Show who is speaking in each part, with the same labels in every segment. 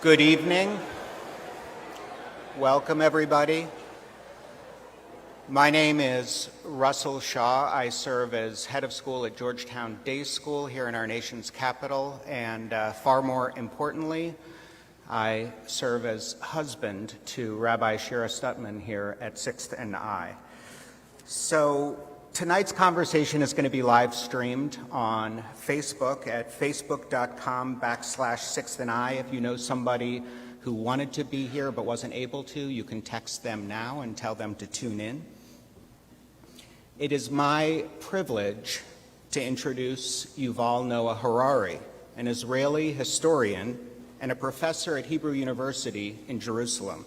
Speaker 1: Good evening. Welcome, everybody. My name is Russell Shaw. I serve as head of school at Georgetown Day School here in our nation's capital, and far more importantly, I serve as husband to Rabbi Shira Stutman here at 6th and I. So tonight's conversation is going to be live streamed on Facebook at facebook.com/6th and I. If you know somebody who wanted to be here but wasn't able to, you can text them now and tell them to tune in. It is my privilege to introduce Yuval Noah Harari, an Israeli historian and a professor at Hebrew University in Jerusalem.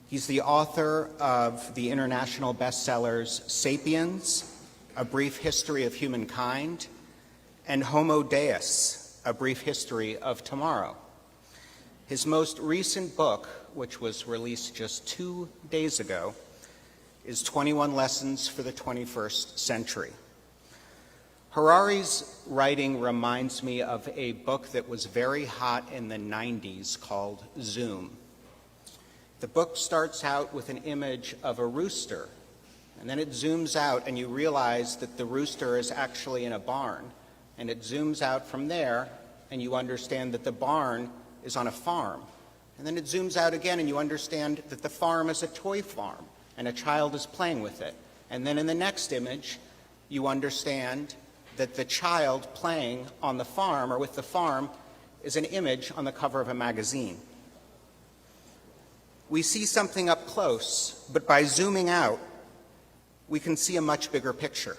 Speaker 1: He's the author of the international bestsellers Sapiens, A Brief History of Humankind, and Homo Deus, A Brief History of Tomorrow. His most recent book, which was released just 2 days ago, is 21 Lessons for the 21st Century. Harari's writing reminds me of a book that was very hot in the 90s called Zoom. The book starts out with an image of a rooster, and then it zooms out and you realize that the rooster is actually in a barn, and it zooms out from there and you understand that the barn is on a farm, and then it zooms out again and you understand that the farm is a toy farm and a child is playing with it, and then in the next image you understand that the child playing on the farm or with the farm is an image on the cover of a magazine. We see something up close, but by zooming out, we can see a much bigger picture.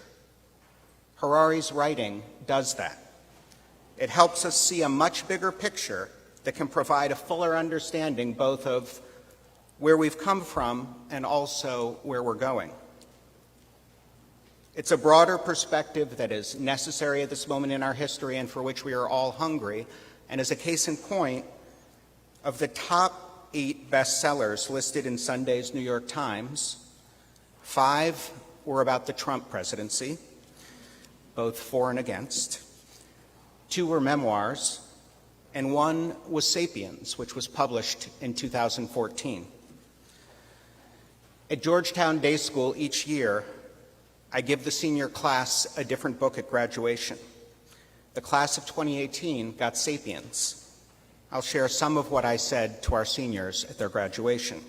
Speaker 1: Harari's writing does that. It helps us see a much bigger picture that can provide a fuller understanding both of where we've come from and also where we're going. It's a broader perspective that is necessary at this moment in our history and for which we are all hungry. And as a case in point, of the top 8 bestsellers listed in Sunday's New York Times, 5 were about the Trump presidency, both for and against. 2 were memoirs, and 1 was Sapiens, which was published in 2014. At Georgetown Day School each year, I give the senior class a different book at graduation. The class of 2018 got Sapiens. I'll share some of what I said to our seniors at their graduation.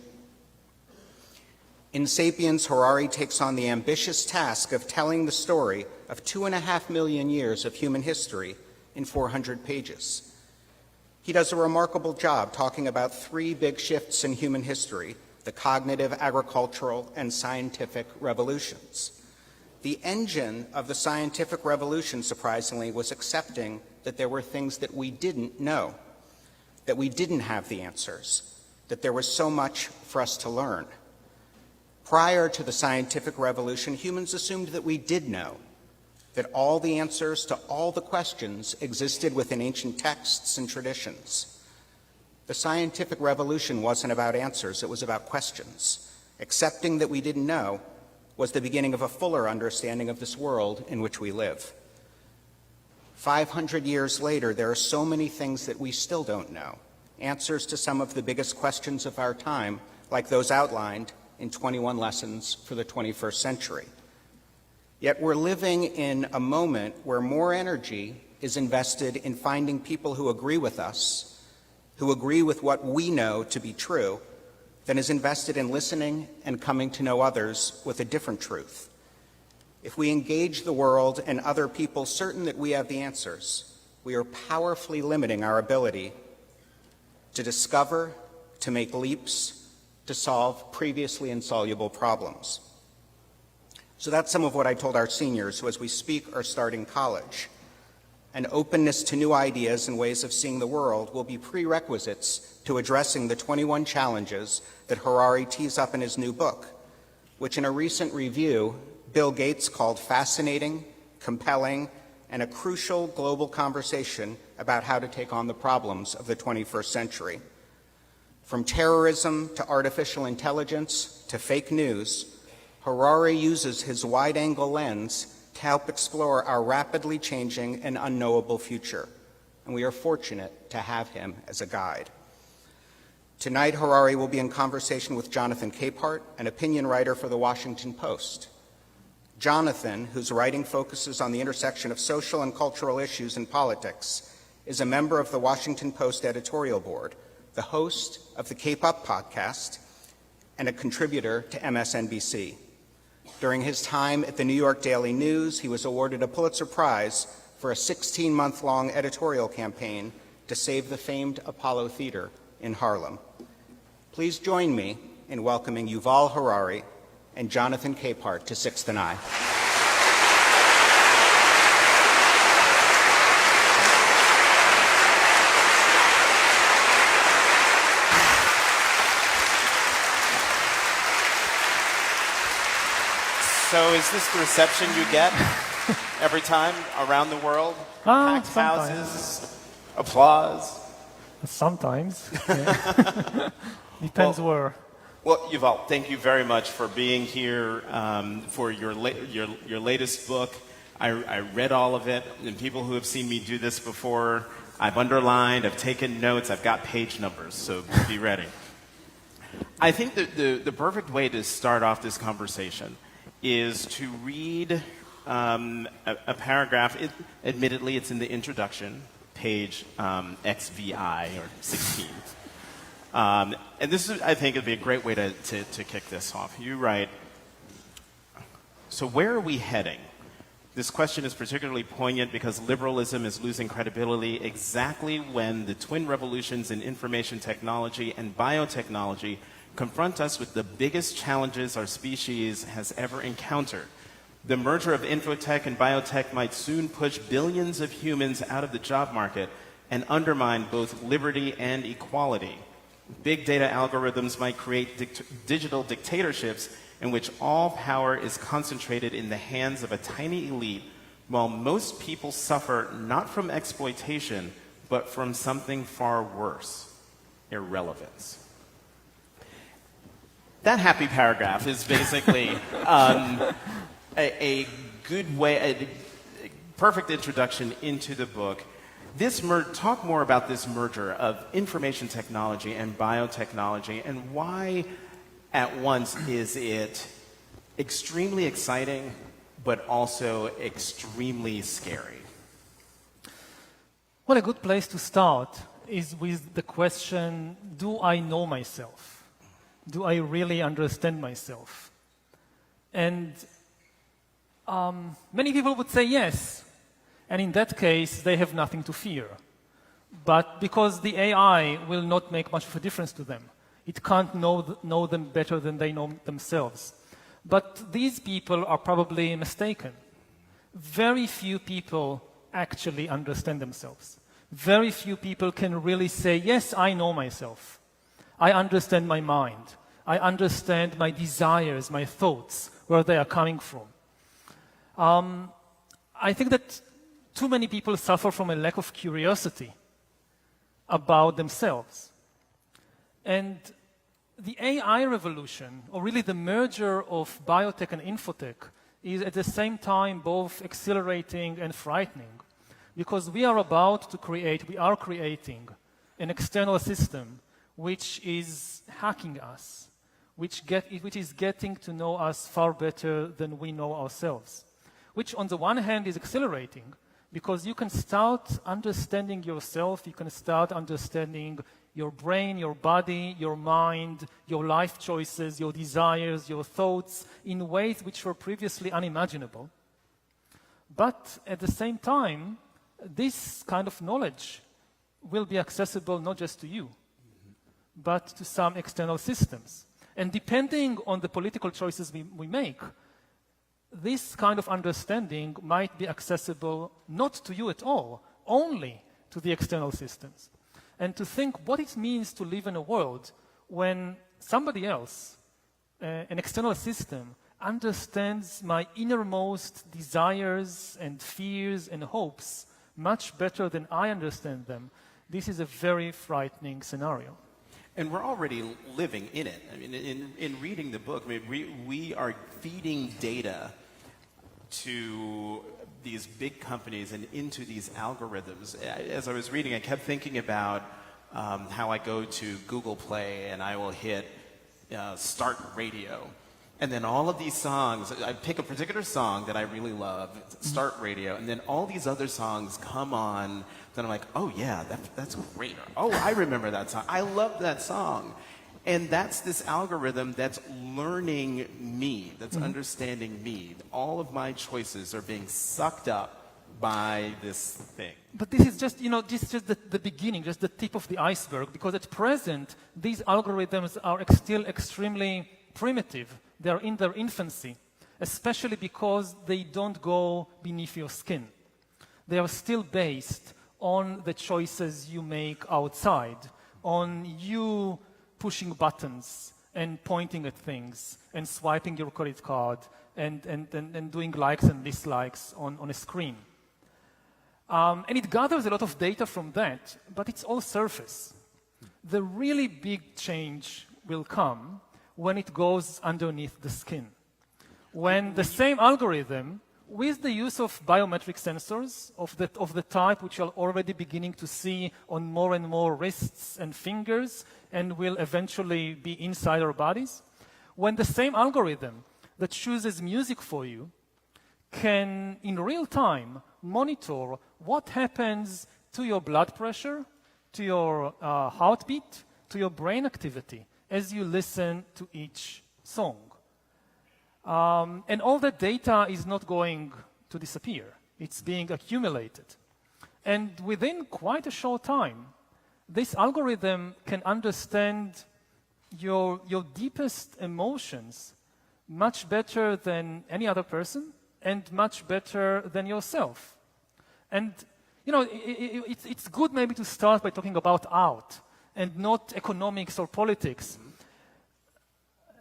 Speaker 1: In Sapiens, Harari takes on the ambitious task of telling the story of 2.5 million years of human history in 400 pages. He does a remarkable job talking about 3 big shifts in human history: the cognitive, agricultural, and scientific revolutions. The engine of the scientific revolution, surprisingly, was accepting that there were things that we didn't know, that we didn't have the answers, that there was so much for us to learn. Prior to the scientific revolution, humans assumed that we did know, that all the answers to all the questions existed within ancient texts and traditions. The scientific revolution wasn't about answers, it was about questions. Accepting that we didn't know was the beginning of a fuller understanding of this world in which we live. 500 years later, there are so many things that we still don't know, answers to some of the biggest questions of our time, like those outlined in 21 Lessons for the 21st Century. Yet we're living in a moment where more energy is invested in finding people who agree with us, who agree with what we know to be true, than is invested in listening and coming to know others with a different truth. If we engage the world and other people certain that we have the answers, we are powerfully limiting our ability to discover, to make leaps, to solve previously insoluble problems. So that's some of what I told our seniors who, as we speak, are starting college. An openness to new ideas and ways of seeing the world will be prerequisites to addressing the 21 challenges that Harari tees up in his new book, which in a recent review, Bill Gates called fascinating, compelling, and a crucial global conversation about how to take on the problems of the 21st century. From terrorism to artificial intelligence to fake news, Harari uses his wide-angle lens to help explore our rapidly changing and unknowable future, and we are fortunate to have him as a guide. Tonight, Harari will be in conversation with Jonathan Capehart, an opinion writer for The Washington Post. Jonathan, whose writing focuses on the intersection of social and cultural issues in politics, is a member of The Washington Post editorial board, the host of the Cape Up podcast, and a contributor to MSNBC. During his time at the New York Daily News, he was awarded a Pulitzer Prize for a 16-month-long editorial campaign to save the famed Apollo Theater in Harlem. Please join me in welcoming Yuval Harari and Jonathan Capehart to Sixth and I.
Speaker 2: So is this the reception you get every time around the world? Packed houses, applause?
Speaker 3: Sometimes. Yeah. Depends where.
Speaker 2: Well, Yuval, thank you very much for being here for your latest book. I read all of it, and people who have seen me do this before, I've underlined, I've taken notes, I've got page numbers, so be ready. I think that the perfect way to start off this conversation is to read a paragraph. Admittedly, it's in the introduction, page XVI, or 16. And this is, I think, would be a great way to kick this off. You write, so where are we heading? This question is particularly poignant because liberalism is losing credibility exactly when the twin revolutions in information technology and biotechnology confront us with the biggest challenges our species has ever encountered. The merger of infotech and biotech might soon push billions of humans out of the job market and undermine both liberty and equality. Big data algorithms might create digital dictatorships in which all power is concentrated in the hands of a tiny elite, while most people suffer not from exploitation, but from something far worse, irrelevance. That happy paragraph is basically a good way, a perfect introduction into the book. Talk more about this merger of information technology and biotechnology, and why at once is it extremely exciting but also extremely scary?
Speaker 3: Well, a good place to start is with the question, do I know myself? Do I really understand myself? And many people would say yes. And in that case, they have nothing to fear. But because the AI will not make much of a difference to them. It can't know them better than they know themselves. But these people are probably mistaken. Very few people actually understand themselves. Very few people can really say, yes, I know myself. I understand my mind. I understand my desires, my thoughts, where they are coming from. I think that too many people suffer from a lack of curiosity about themselves. And the AI revolution, or really the merger of biotech and infotech, is at the same time both exhilarating and frightening, because we are creating an external system which is hacking us, which is getting to know us far better than we know ourselves, which on the one hand is exhilarating, because you can start understanding yourself, you can start understanding your brain, your body, your mind, your life choices, your desires, your thoughts, in ways which were previously unimaginable. But at the same time, this kind of knowledge will be accessible not just to you, but to some external systems. And depending on the political choices we make, this kind of understanding might be accessible not to you at all, only to the external systems. And to think what it means to live in a world when somebody else, an external system, understands my innermost desires and fears and hopes much better than I understand them, this is a very frightening scenario.
Speaker 2: And we're already living in it. I mean, in reading the book, I mean, we are feeding data to these big companies and into these algorithms. As I was reading, I kept thinking about how I go to Google Play and I will hit start radio. And then all of these songs, I pick a particular song that I really love, start radio, and then all these other songs come on, then I'm like, oh yeah, that's great. Oh, I remember that song. I love that song. And that's this algorithm that's learning me, that's understanding me. All of my choices are being sucked up by this thing.
Speaker 3: But this is just, this is just the beginning, just the tip of the iceberg, because at present, these algorithms are still extremely primitive. They're in their infancy, especially because they don't go beneath your skin. They are still based on the choices you make outside, on you pushing buttons and pointing at things and swiping your credit card and doing likes and dislikes on a screen. And it gathers a lot of data from that, but it's all surface. The really big change will come when it goes underneath the skin. When the same algorithm, with the use of biometric sensors of the type which you're already beginning to see on more and more wrists and fingers and will eventually be inside our bodies, when the same algorithm that chooses music for you can, in real time, monitor what happens to your blood pressure, to your heartbeat, to your brain activity as you listen to each song. And all that data is not going to disappear. It's being accumulated. And within quite a short time, this algorithm can understand your deepest emotions much better than any other person and much better than yourself. And, it's good maybe to start by talking about art and not economics or politics.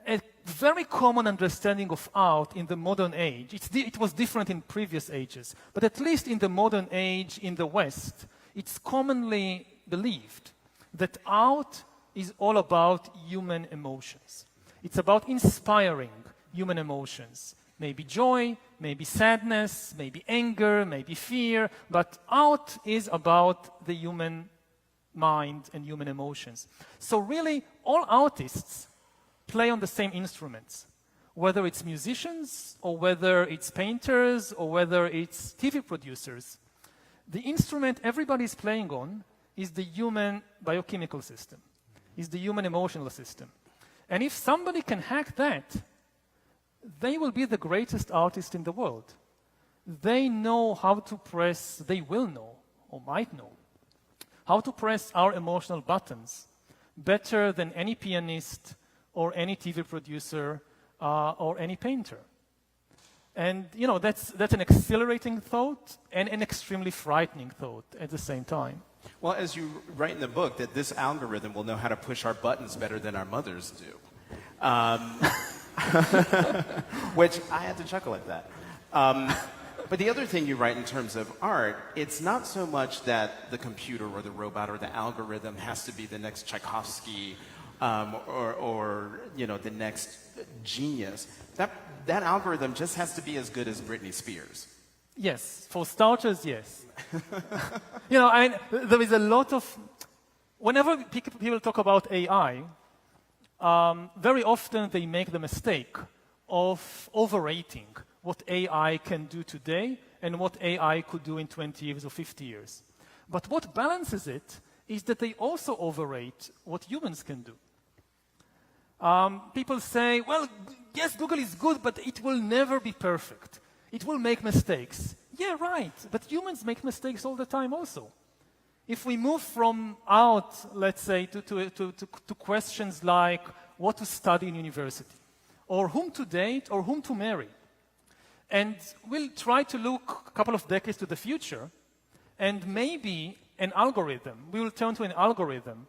Speaker 3: A very common understanding of art in the modern age, it was different in previous ages, but at least in the modern age in the West, it's commonly believed that art is all about human emotions. It's about inspiring human emotions. Maybe joy, maybe sadness, maybe anger, maybe fear, but art is about the human mind and human emotions. So really, all artists play on the same instruments, whether it's musicians or whether it's painters or whether it's TV producers. The instrument everybody is playing on is the human biochemical system, is the human emotional system. And if somebody can hack that, they will be the greatest artist in the world. They know how to press, they will know, or might know, how to press our emotional buttons better than any pianist or any TV producer or any painter. And, that's an exhilarating thought and an extremely frightening thought at the same time.
Speaker 2: Well, as you write in the book, that this algorithm will know how to push our buttons better than our mothers do. Which I had to chuckle at that. But the other thing you write in terms of art, it's not so much that the computer or the robot or the algorithm has to be the next Tchaikovsky or the next genius. That algorithm just has to be as good as Britney Spears.
Speaker 3: Yes, for starters, yes. There is a lot of... Whenever people talk about AI, very often they make the mistake of overrating what AI can do today and what AI could do in 20 years or 50 years. But what balances it is that they also overrate what humans can do. People say, well, yes, Google is good, but it will never be perfect. It will make mistakes. Yeah, right, but humans make mistakes all the time also. If we move from art, let's say, to questions like what to study in university, or whom to date, or whom to marry, and we'll try to look a couple of decades to the future, and maybe we will turn to an algorithm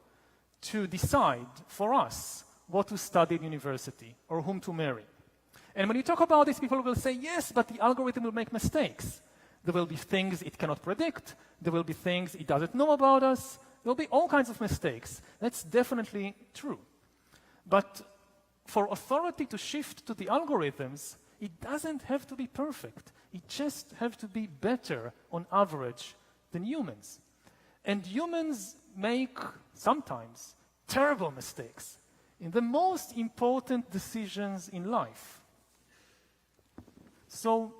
Speaker 3: to decide for us what to study in university, or whom to marry. And when you talk about this, people will say, yes, but the algorithm will make mistakes. There will be things it cannot predict. There will be things it doesn't know about us. There will be all kinds of mistakes. That's definitely true. But for authority to shift to the algorithms, it doesn't have to be perfect. It just has to be better on average than humans. And humans make sometimes terrible mistakes in the most important decisions in life. So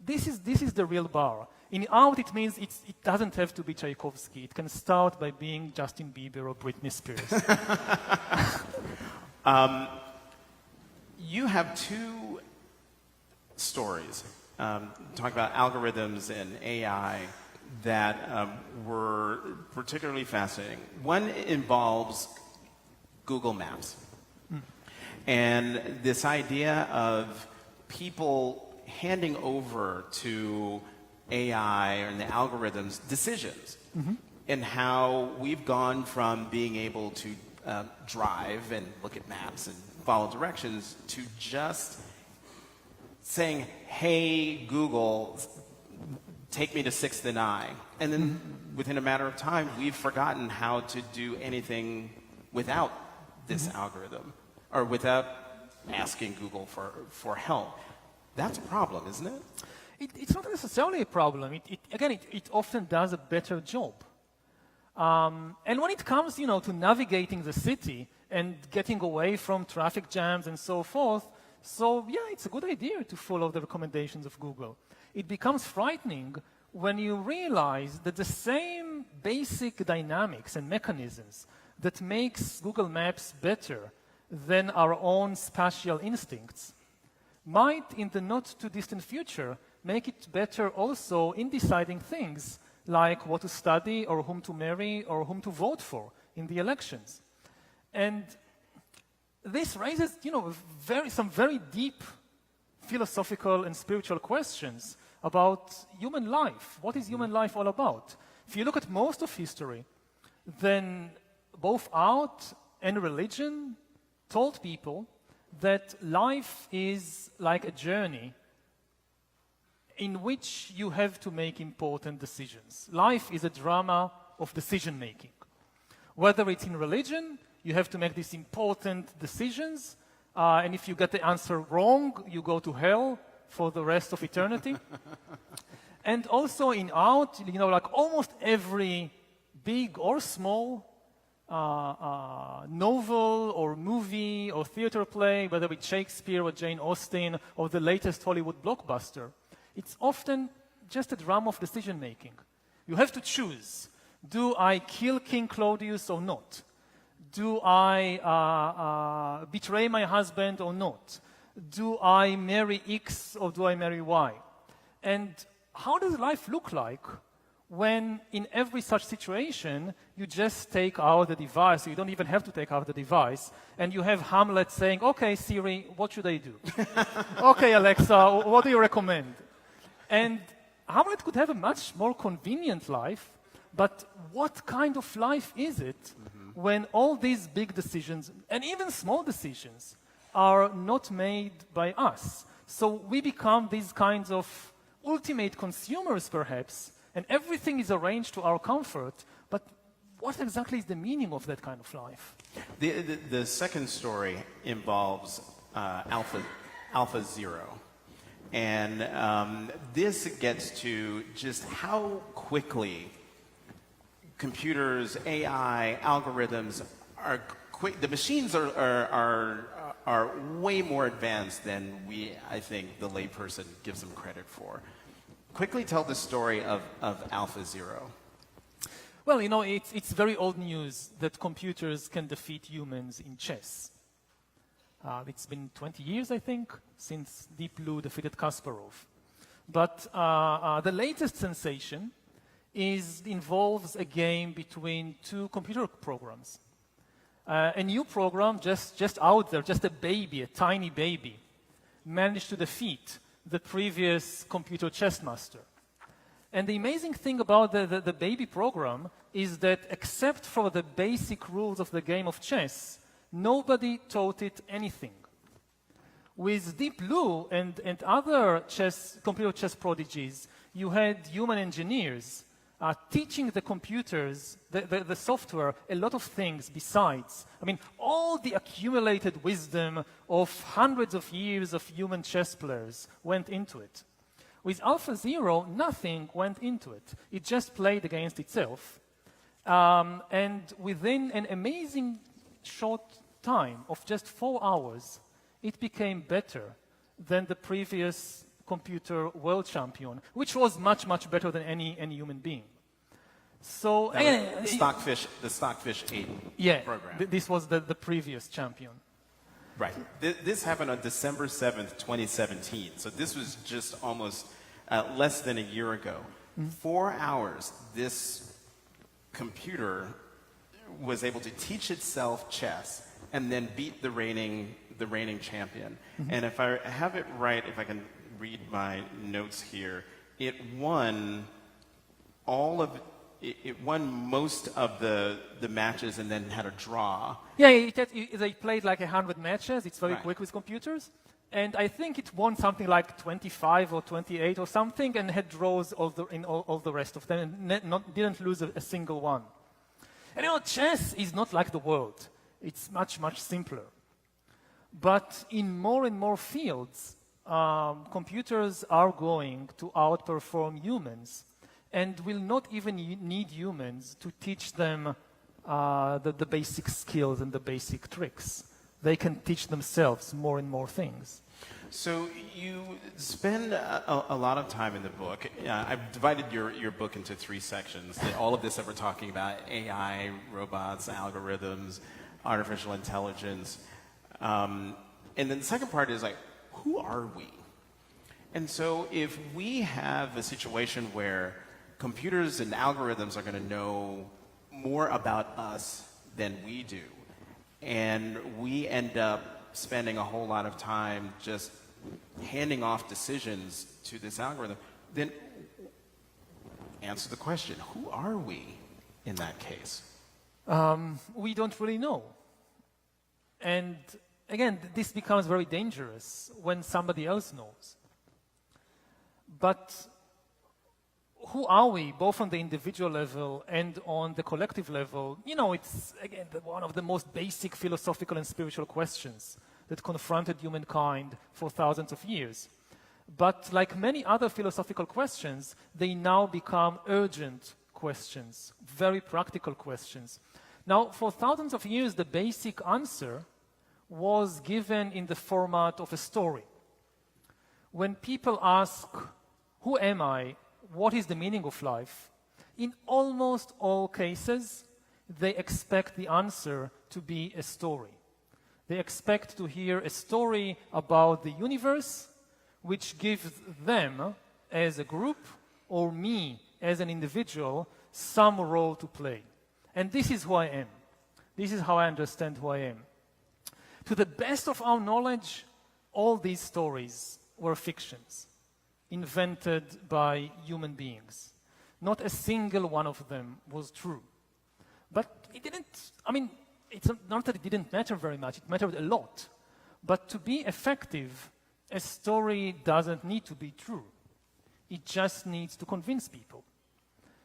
Speaker 3: this is the real bar. In art, it means it doesn't have to be Tchaikovsky. It can start by being Justin Bieber or Britney Spears.
Speaker 2: You have two stories talking about algorithms and AI that were particularly fascinating. One involves Google Maps. And this idea of people handing over to AI and the algorithms decisions, and how we've gone from being able to drive and look at maps and follow directions to just saying, hey, Google, take me to 6th and I. And then within a matter of time, we've forgotten how to do anything without this algorithm or without asking Google for help. That's a problem, isn't it?
Speaker 3: It's not necessarily a problem. It often does a better job. And when it comes, to navigating the city and getting away from traffic jams and so forth, so yeah, it's a good idea to follow the recommendations of Google. It becomes frightening when you realize that the same basic dynamics and mechanisms that makes Google Maps better than our own spatial instincts might, in the not-too-distant future, make it better also in deciding things like what to study or whom to marry or whom to vote for in the elections. And this raises, some very deep philosophical and spiritual questions about human life. What is human life all about? If you look at most of history, then both art and religion told people that life is like a journey in which you have to make important decisions. Life is a drama of decision-making. Whether it's in religion, you have to make these important decisions, and if you get the answer wrong, you go to hell for the rest of eternity. And also in art, like almost every big or small novel or movie or theater play, whether it's Shakespeare or Jane Austen or the latest Hollywood blockbuster, it's often just a drama of decision-making. You have to choose. Do I kill King Claudius or not? Do I betray my husband or not? Do I marry X or do I marry Y? And how does life look like when in every such situation you just take out the device, you don't even have to take out the device, and you have Hamlet saying, okay, Siri, what should I do? Okay, Alexa, what do you recommend? And Hamlet could have a much more convenient life, but what kind of life is it when all these big decisions, and even small decisions, are not made by us? So we become these kinds of ultimate consumers, perhaps, and everything is arranged to our comfort, but what exactly is the meaning of that kind of life?
Speaker 2: The second story involves Alpha Zero. And this gets to just how quickly computers, AI, algorithms are quick. The machines are way more advanced than I think, the layperson gives them credit for. Quickly tell the story of Alpha Zero.
Speaker 3: Well, it's very old news that computers can defeat humans in chess. It's been 20 years, I think, since Deep Blue defeated Kasparov. But the latest sensation involves a game between two computer programs. A new program just out there, just a baby, a tiny baby, managed to defeat the previous computer chess master. And the amazing thing about the baby program is that except for the basic rules of the game of chess, nobody taught it anything. With Deep Blue and other computer chess prodigies, you had human engineers teaching the computers, the software, a lot of things besides. I mean, all the accumulated wisdom of hundreds of years of human chess players went into it. With Alpha Zero, nothing went into it. It just played against itself. And within an amazing short time of just 4 hours, it became better than the previous computer world champion, which was much, much better than any human being. So
Speaker 2: The Stockfish 8 program.
Speaker 3: This was the previous champion.
Speaker 2: Right. This happened on December 7th, 2017. So this was just almost less than a year ago. 4 hours, this computer was able to teach itself chess and then beat the reigning champion. And if I have it right, if I can read my notes here, it won most of the matches and then had a draw.
Speaker 3: Yeah, they played like 100 matches. It's very
Speaker 2: Right.
Speaker 3: quick with computers. And I think it won something like 25 or 28 or something and had draws in all the rest of them and didn't lose a single one. And chess is not like the world. It's much, much simpler. But in more and more fields, computers are going to outperform humans and will not even need humans to teach them the basic skills and the basic tricks. They can teach themselves more and more things.
Speaker 2: So you spend a lot of time in the book. I've divided your book into 3 sections. All of this that we're talking about, AI, robots, algorithms, artificial intelligence. And then the second part is like, who are we? And so if we have a situation where computers and algorithms are going to know more about us than we do, and we end up spending a whole lot of time just handing off decisions to this algorithm, then answer the question, who are we in that case?
Speaker 3: We don't really know. And again, this becomes very dangerous when somebody else knows. But who are we, both on the individual level and on the collective level? It's, again, one of the most basic philosophical and spiritual questions that confronted humankind for thousands of years. But like many other philosophical questions, they now become urgent questions, very practical questions. Now, for thousands of years, the basic answer was given in the format of a story. When people ask, who am I? What is the meaning of life? In almost all cases, they expect the answer to be a story. They expect to hear a story about the universe, which gives them, as a group, or me, as an individual, some role to play. And this is who I am. This is how I understand who I am. To the best of our knowledge, all these stories were fictions, invented by human beings. Not a single one of them was true. But it didn't, it's not that it didn't matter very much, it mattered a lot. But to be effective, a story doesn't need to be true. It just needs to convince people.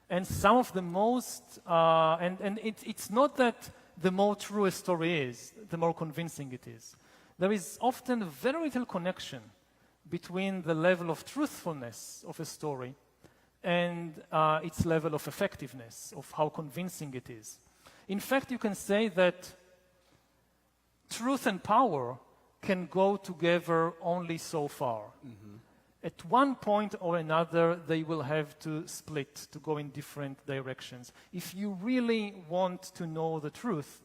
Speaker 3: And some of the most, it's not that the more true a story is, the more convincing it is. There is often very little connection between the level of truthfulness of a story and its level of effectiveness, of how convincing it is. In fact, you can say that truth and power can go together only so far. Mm-hmm. At one point or another, they will have to split, to go in different directions. If you really want to know the truth,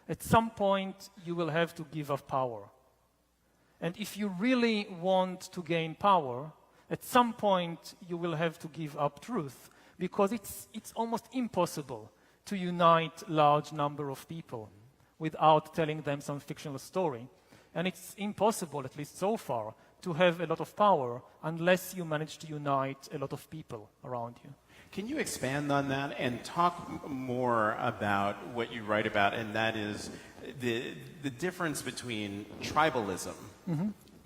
Speaker 3: at some point you will have to give up power. And if you really want to gain power, at some point you will have to give up truth, because it's almost impossible to unite large number of people without telling them some fictional story. And it's impossible, at least so far, to have a lot of power unless you manage to unite a lot of people around you.
Speaker 2: Can you expand on that and talk more about what you write about, and that is the difference between tribalism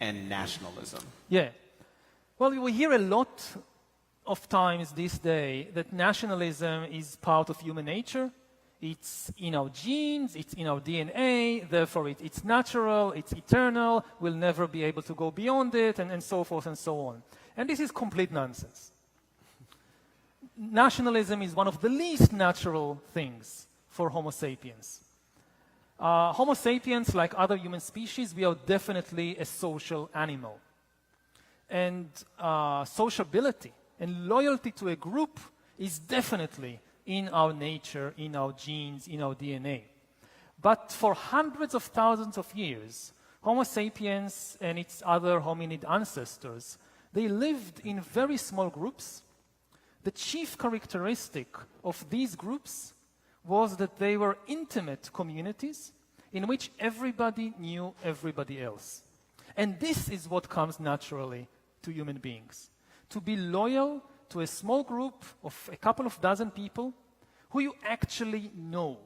Speaker 2: and nationalism?
Speaker 3: Yeah. Well, we hear a lot of times this day that nationalism is part of human nature. It's in our genes, it's in our DNA, therefore it's natural, it's eternal, we'll never be able to go beyond it, and so forth and so on. And this is complete nonsense. nationalism is one of the least natural things for Homo sapiens. Homo sapiens, like other human species, we are definitely a social animal. And sociability and loyalty to a group is definitely in our nature, in our genes, in our DNA. But for hundreds of thousands of years, Homo sapiens and its other hominid ancestors, they lived in very small groups. The chief characteristic of these groups was that they were intimate communities in which everybody knew everybody else. And this is what comes naturally to human beings. To be loyal to a small group of a couple of dozen people who you actually know.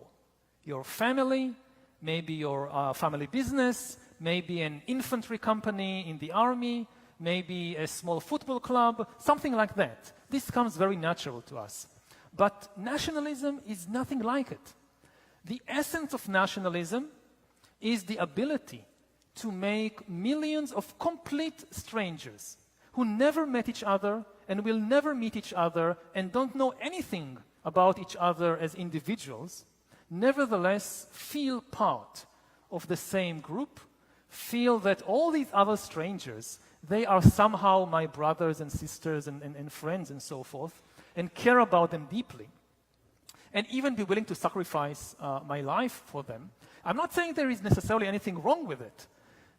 Speaker 3: Your family, maybe your family business, maybe an infantry company in the army, maybe a small football club, something like that. This comes very natural to us. But nationalism is nothing like it. The essence of nationalism is the ability to make millions of complete strangers who never met each other and will never meet each other and don't know anything about each other as individuals, nevertheless feel part of the same group, feel that all these other strangers, they are somehow my brothers and sisters and friends and so forth, and care about them deeply, and even be willing to sacrifice my life for them. I'm not saying there is necessarily anything wrong with it.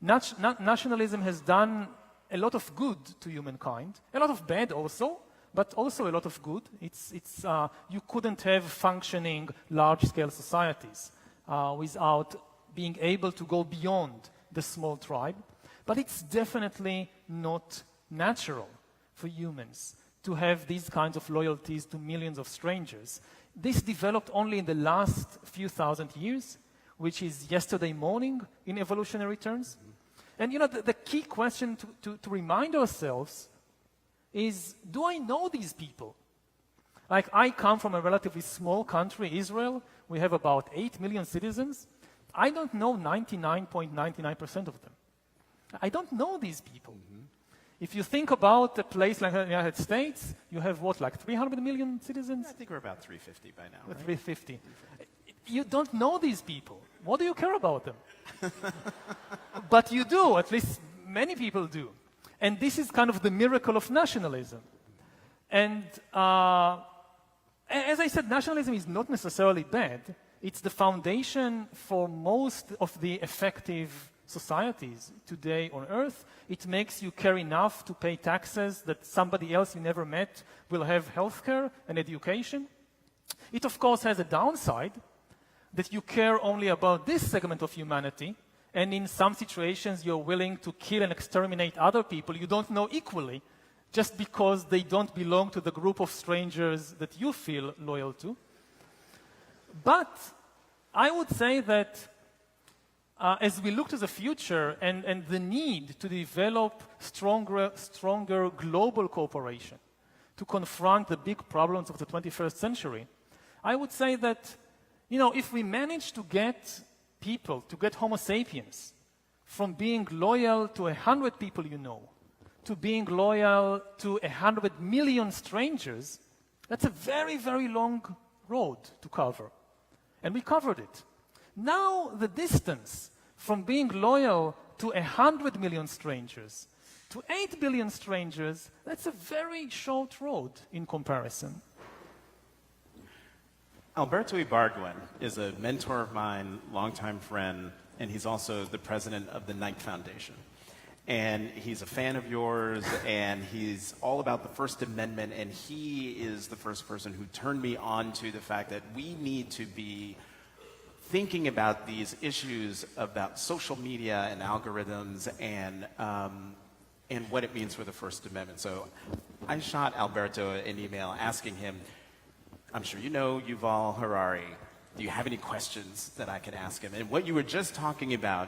Speaker 3: Nationalism has done a lot of good to humankind, a lot of bad also, but also a lot of good. You couldn't have functioning large-scale societies without being able to go beyond the small tribe. But it's definitely not natural for humans to have these kinds of loyalties to millions of strangers. This developed only in the last few thousand years, which is yesterday morning in evolutionary terms. And the key question to remind ourselves is, do I know these people? Like, I come from a relatively small country, Israel. We have about 8 million citizens. I don't know 99.99% of them. I don't know these people. Mm-hmm. If you think about a place like the United States, you have what, like 300 million citizens?
Speaker 2: I think we're about 350 by now, right?
Speaker 3: 350. You don't know these people. What do you care about them? But you do, at least many people do. And this is kind of the miracle of nationalism. And as I said, nationalism is not necessarily bad. It's the foundation for most of the effective societies today on Earth. It makes you care enough to pay taxes that somebody else you never met will have healthcare and education. It, of course, has a downside, that you care only about this segment of humanity, and in some situations you're willing to kill and exterminate other people you don't know equally, just because they don't belong to the group of strangers that you feel loyal to. But I would say that as we look to the future and the need to develop stronger global cooperation to confront the big problems of the 21st century, I would say that, if we manage to get people, to get Homo sapiens from being loyal to 100 people you know, to being loyal to 100 million strangers, that's a very, very long road to cover. And we covered it. Now the distance from being loyal to 100 million strangers to 8 billion strangers, that's a very short road in comparison.
Speaker 2: Alberto Ibargüen is a mentor of mine, longtime friend, and he's also the president of the Knight Foundation. And he's a fan of yours, and he's all about the First Amendment, and he is the first person who turned me on to the fact that we need to be thinking about these issues about social media and algorithms and what it means for the First Amendment. So I shot Alberto an email asking him, I'm sure you know Yuval Harari. Do you have any questions that I could ask him? And what you were just talking about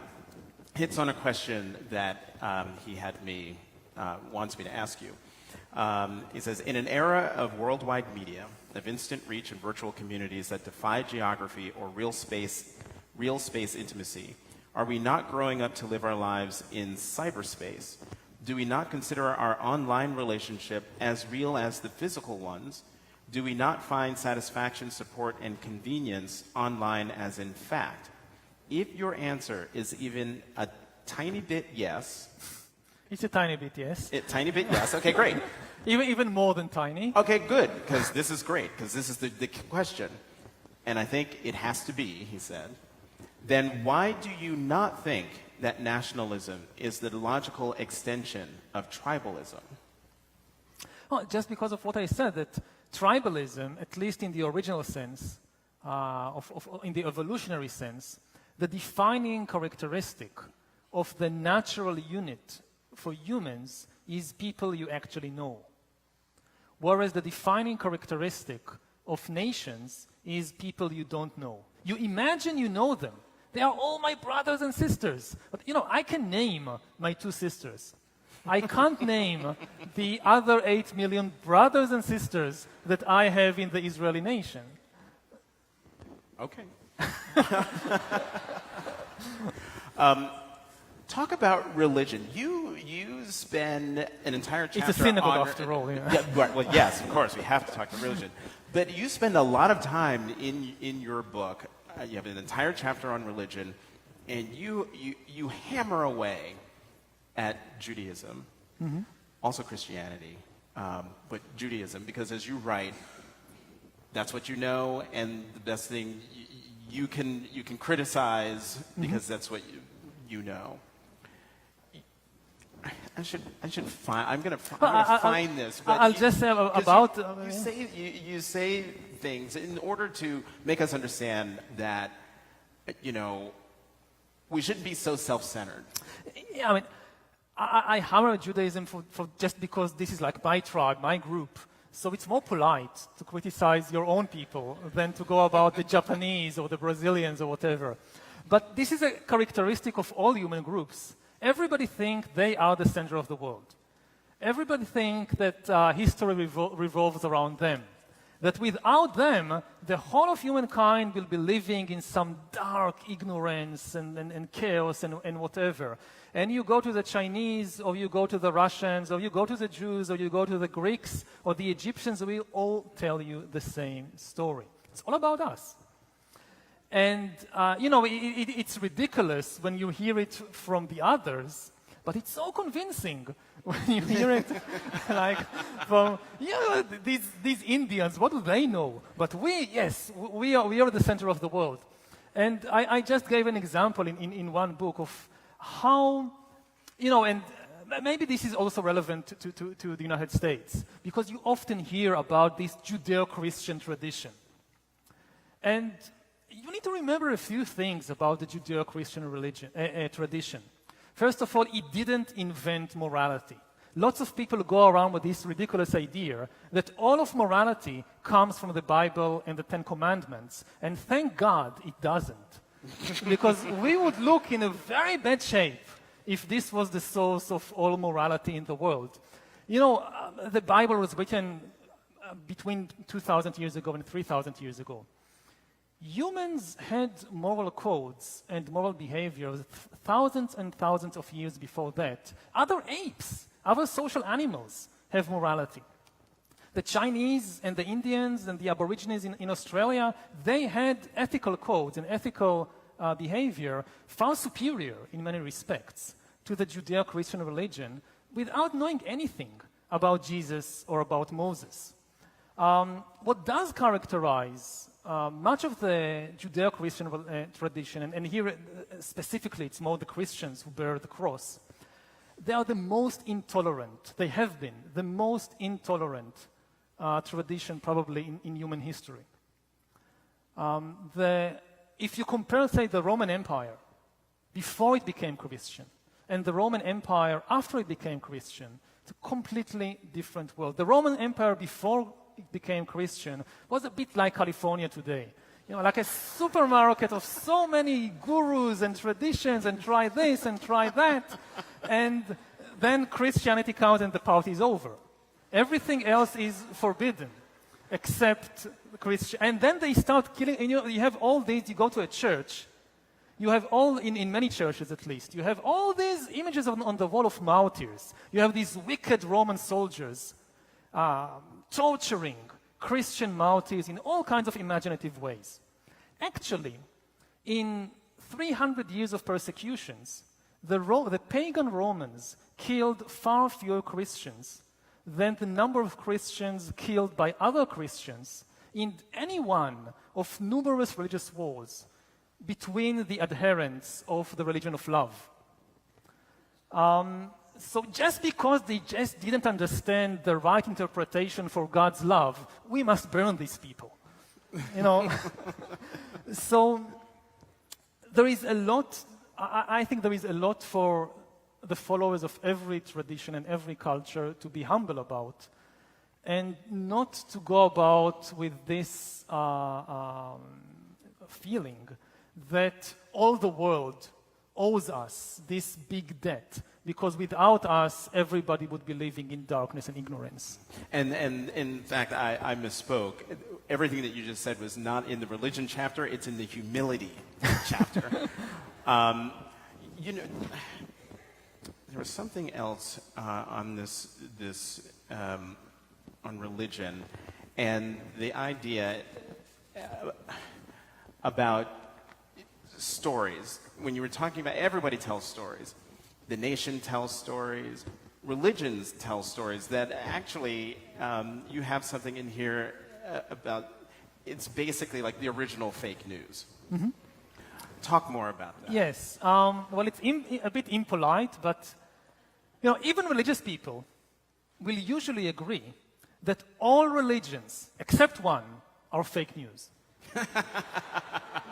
Speaker 2: hits on a question that he had wants me to ask you. He says, in an era of worldwide media, of instant reach and virtual communities that defy geography or real space intimacy, are we not growing up to live our lives in cyberspace? Do we not consider our online relationship as real as the physical ones? do we not find satisfaction, support, and convenience online as in fact? If your answer is even a tiny bit yes.
Speaker 3: It's a tiny bit, yes.
Speaker 2: A tiny bit yes. Okay, great.
Speaker 3: Even more than tiny.
Speaker 2: Okay, good, because this is great, because this is the question. And I think it has to be, he said. Then why do you not think that nationalism is the logical extension of tribalism?
Speaker 3: Well, just because of what I said, that tribalism, at least in the original sense, in the evolutionary sense, the defining characteristic of the natural unit for humans is people you actually know. Whereas the defining characteristic of nations is people you don't know. You imagine you know them. They are all my brothers and sisters. But, I can name my 2 sisters. I can't name the other 8 million brothers and sisters that I have in the Israeli nation.
Speaker 2: Okay. Talk about religion. You spend an entire chapter.
Speaker 3: It's a synagogue after all.
Speaker 2: Yeah, right, well, yes, of course, we have to talk about religion. But you spend a lot of time in your book. You have an entire chapter on religion, and you hammer away at Judaism, also Christianity, but Judaism, because as you write, that's what you know, and the best thing you can criticize because that's what you know. I should find. I'm gonna find this. But
Speaker 3: I'll just say about.
Speaker 2: You say things in order to make us understand that, we shouldn't be so self-centered.
Speaker 3: Yeah, I mean, I hammer Judaism for just because this is like my tribe, my group. So it's more polite to criticize your own people than to go about the Japanese or the Brazilians or whatever. But this is a characteristic of all human groups. Everybody thinks they are the center of the world. Everybody thinks that history revolves around them. That without them, the whole of humankind will be living in some dark ignorance and chaos and whatever. And you go to the Chinese, or you go to the Russians, or you go to the Jews, or you go to the Greeks, or the Egyptians, we all tell you the same story. It's all about us. And, it's ridiculous when you hear it from the others, but it's so convincing when you hear it like from, these Indians, what do they know? But we are the center of the world. And I just gave an example in one book of how, and maybe this is also relevant to the United States, because you often hear about this Judeo-Christian tradition. And you need to remember a few things about the Judeo-Christian tradition. First of all, it didn't invent morality. Lots of people go around with this ridiculous idea that all of morality comes from the Bible and the Ten Commandments, and thank God it doesn't. Because we would look in a very bad shape if this was the source of all morality in the world. The Bible was written between 2,000 years ago and 3,000 years ago. Humans had moral codes and moral behaviors thousands and thousands of years before that. Other apes, other social animals have morality. The Chinese and the Indians and the Aborigines in Australia, they had ethical codes and ethical behavior far superior in many respects to the Judeo-Christian religion without knowing anything about Jesus or about Moses. What does characterize much of the Judeo-Christian tradition, and here specifically it's more the Christians who bear the cross, they are the most intolerant, they have been the most intolerant tradition probably in human history. If you compare, say, the Roman Empire before it became Christian and the Roman Empire after it became Christian, it's a completely different world. The Roman Empire before it became Christian was a bit like California today. Like a supermarket of so many gurus and traditions, and try this and try that. And then Christianity comes and the party is over. Everything else is forbidden except Christian. And then they start killing, and you have all these, you go to a church, you have all, in many churches at least, you have all these images on the wall of martyrs. You have these wicked Roman soldiers torturing, Christian martyrs in all kinds of imaginative ways. Actually, in 300 years of persecutions, the pagan Romans killed far fewer Christians than the number of Christians killed by other Christians in any one of numerous religious wars between the adherents of the religion of love. So just because they just didn't understand the right interpretation for God's love, we must burn these people. You know? So there is a lot, I think there is a lot for the followers of every tradition and every culture to be humble about, and not to go about with this feeling that all the world owes us this big debt, because without us, everybody would be living in darkness and ignorance.
Speaker 2: And in fact, I misspoke. Everything that you just said was not in the religion chapter, it's in the humility chapter. You know, there was something else on this on religion, and the idea about stories. When you were talking about, everybody tells stories. The nation tells stories. Religions tell stories. That actually, you have something in here about, it's basically like the original fake news. Mm-hmm. Talk more about that.
Speaker 3: Yes. Well, it's a bit impolite, but you know, even religious people will usually agree that all religions, except one, are fake news.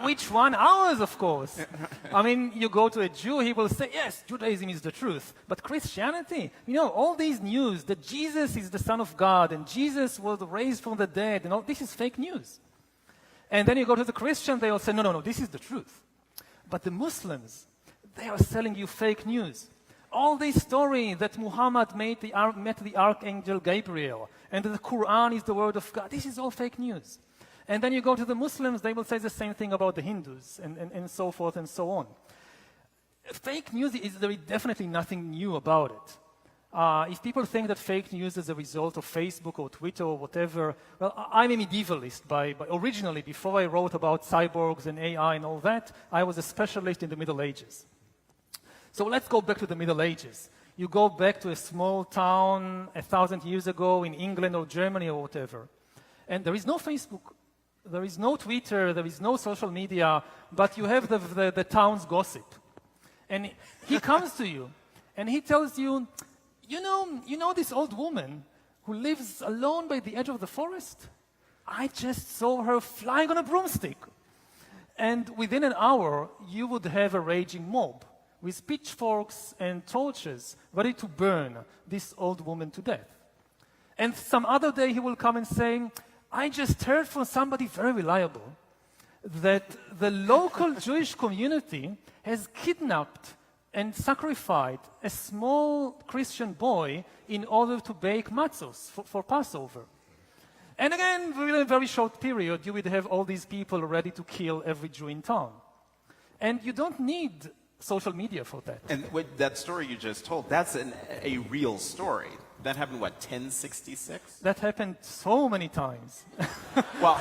Speaker 3: Which one? Ours, of course. I mean, you go to a Jew, he will say, yes, Judaism is the truth. But Christianity, you know, all these news that Jesus is the Son of God and Jesus was raised from the dead and all, this is fake news. And then you go to the Christian, they will say, no, this is the truth. But the Muslims, they are selling you fake news. All this story that Muhammad met the Archangel Gabriel and that the Quran is the word of God, this is all fake news. And then you go to the Muslims, they will say the same thing about the Hindus, and so forth and so on. Fake news, there is definitely nothing new about it. If people think that fake news is a result of Facebook or Twitter or whatever, well, I'm a medievalist. Originally, before I wrote about cyborgs and AI and all that, I was a specialist in the Middle Ages. So let's go back to the Middle Ages. You go back to a small town 1,000 years ago in England or Germany or whatever, and there is no Facebook. There is no Twitter, there is no social media, but you have the town's gossip. And he comes to you, and he tells you, you know this old woman who lives alone by the edge of the forest? I just saw her flying on a broomstick. And within an hour, you would have a raging mob with pitchforks and torches ready to burn this old woman to death. And some other day, he will come and say, I just heard from somebody very reliable that the local Jewish community has kidnapped and sacrificed a small Christian boy in order to bake matzos for Passover. And again, within a very short period, you would have all these people ready to kill every Jew in town. And you don't need social media for that.
Speaker 2: And that story you just told, that's a real story. That happened, 1066?
Speaker 3: That happened so many times.
Speaker 2: Well,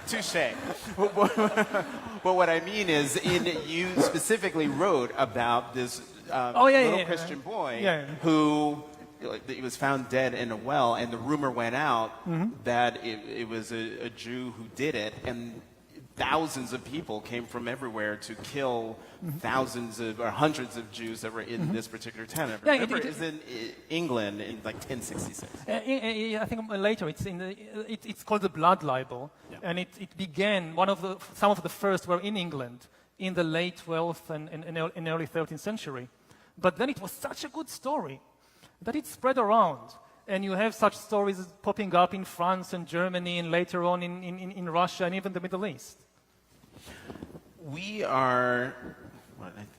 Speaker 2: touche. But what I mean is, you specifically wrote about this little Christian boy who he was found dead in a well, and the rumor went out that it was a Jew who did it, and thousands of people came from everywhere to kill thousands or hundreds of Jews that were in this particular town. Remember, it was in England in 1066.
Speaker 3: I think later it's called the Blood Libel, and it began. Some of the first were in England in the late 12th and early 13th century, but then it was such a good story that it spread around. And you have such stories popping up in France and Germany and later on in Russia and even the Middle East.
Speaker 2: We are,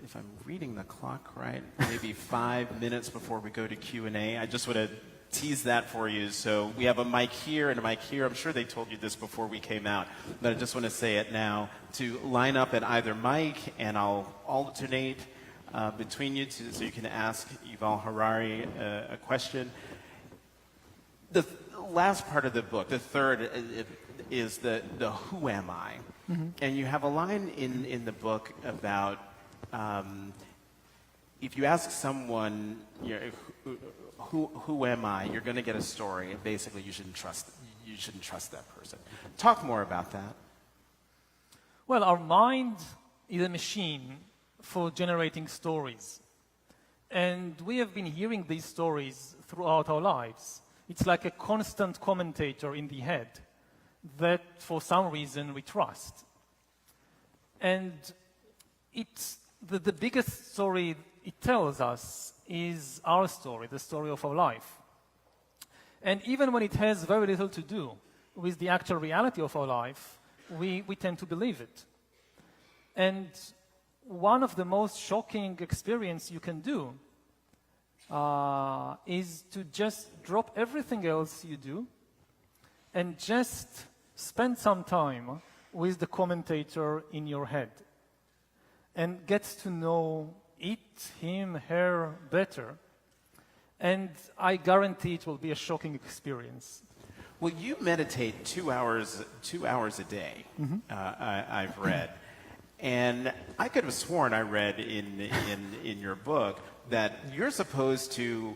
Speaker 2: if I'm reading the clock right, maybe 5 minutes before we go to Q&A. I just want to tease that for you. So we have a mic here and a mic here. I'm sure they told you this before we came out, but I just want to say it now. To line up at either mic, and I'll alternate between you so you can ask Yuval Harari a question. last part of the book, the third, is the who am I? And you have a line in the book about if you ask someone, who am I, you're going to get a story, and basically you shouldn't trust that person. Talk more about that.
Speaker 3: Well, our mind is a machine for generating stories. And we have been hearing these stories throughout our lives. It's like a constant commentator in the head that, for some reason, we trust. And it's the biggest story it tells us is our story, the story of our life. And even when it has very little to do with the actual reality of our life, we tend to believe it. And one of the most shocking experiences you can do is to just drop everything else you do and just spend some time with the commentator in your head and get to know it, him, her better. And I guarantee it will be a shocking experience.
Speaker 2: Well, you meditate 2 hours a day, I've read. And I could have sworn I read in your book that you're supposed to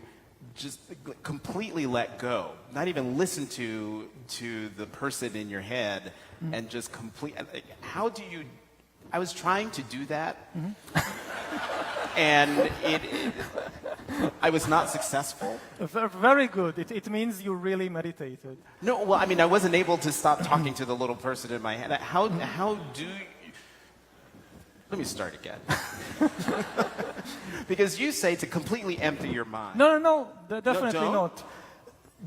Speaker 2: just completely let go, not even listen to the person in your head, and just how do you? I was trying to do that, and I was not successful.
Speaker 3: Very good. It means you really meditated.
Speaker 2: No, well, I mean, I wasn't able to stop talking to the little person in my head. How do you? Let me start again. Because you say to completely empty your mind.
Speaker 3: No, definitely
Speaker 2: don't?
Speaker 3: not.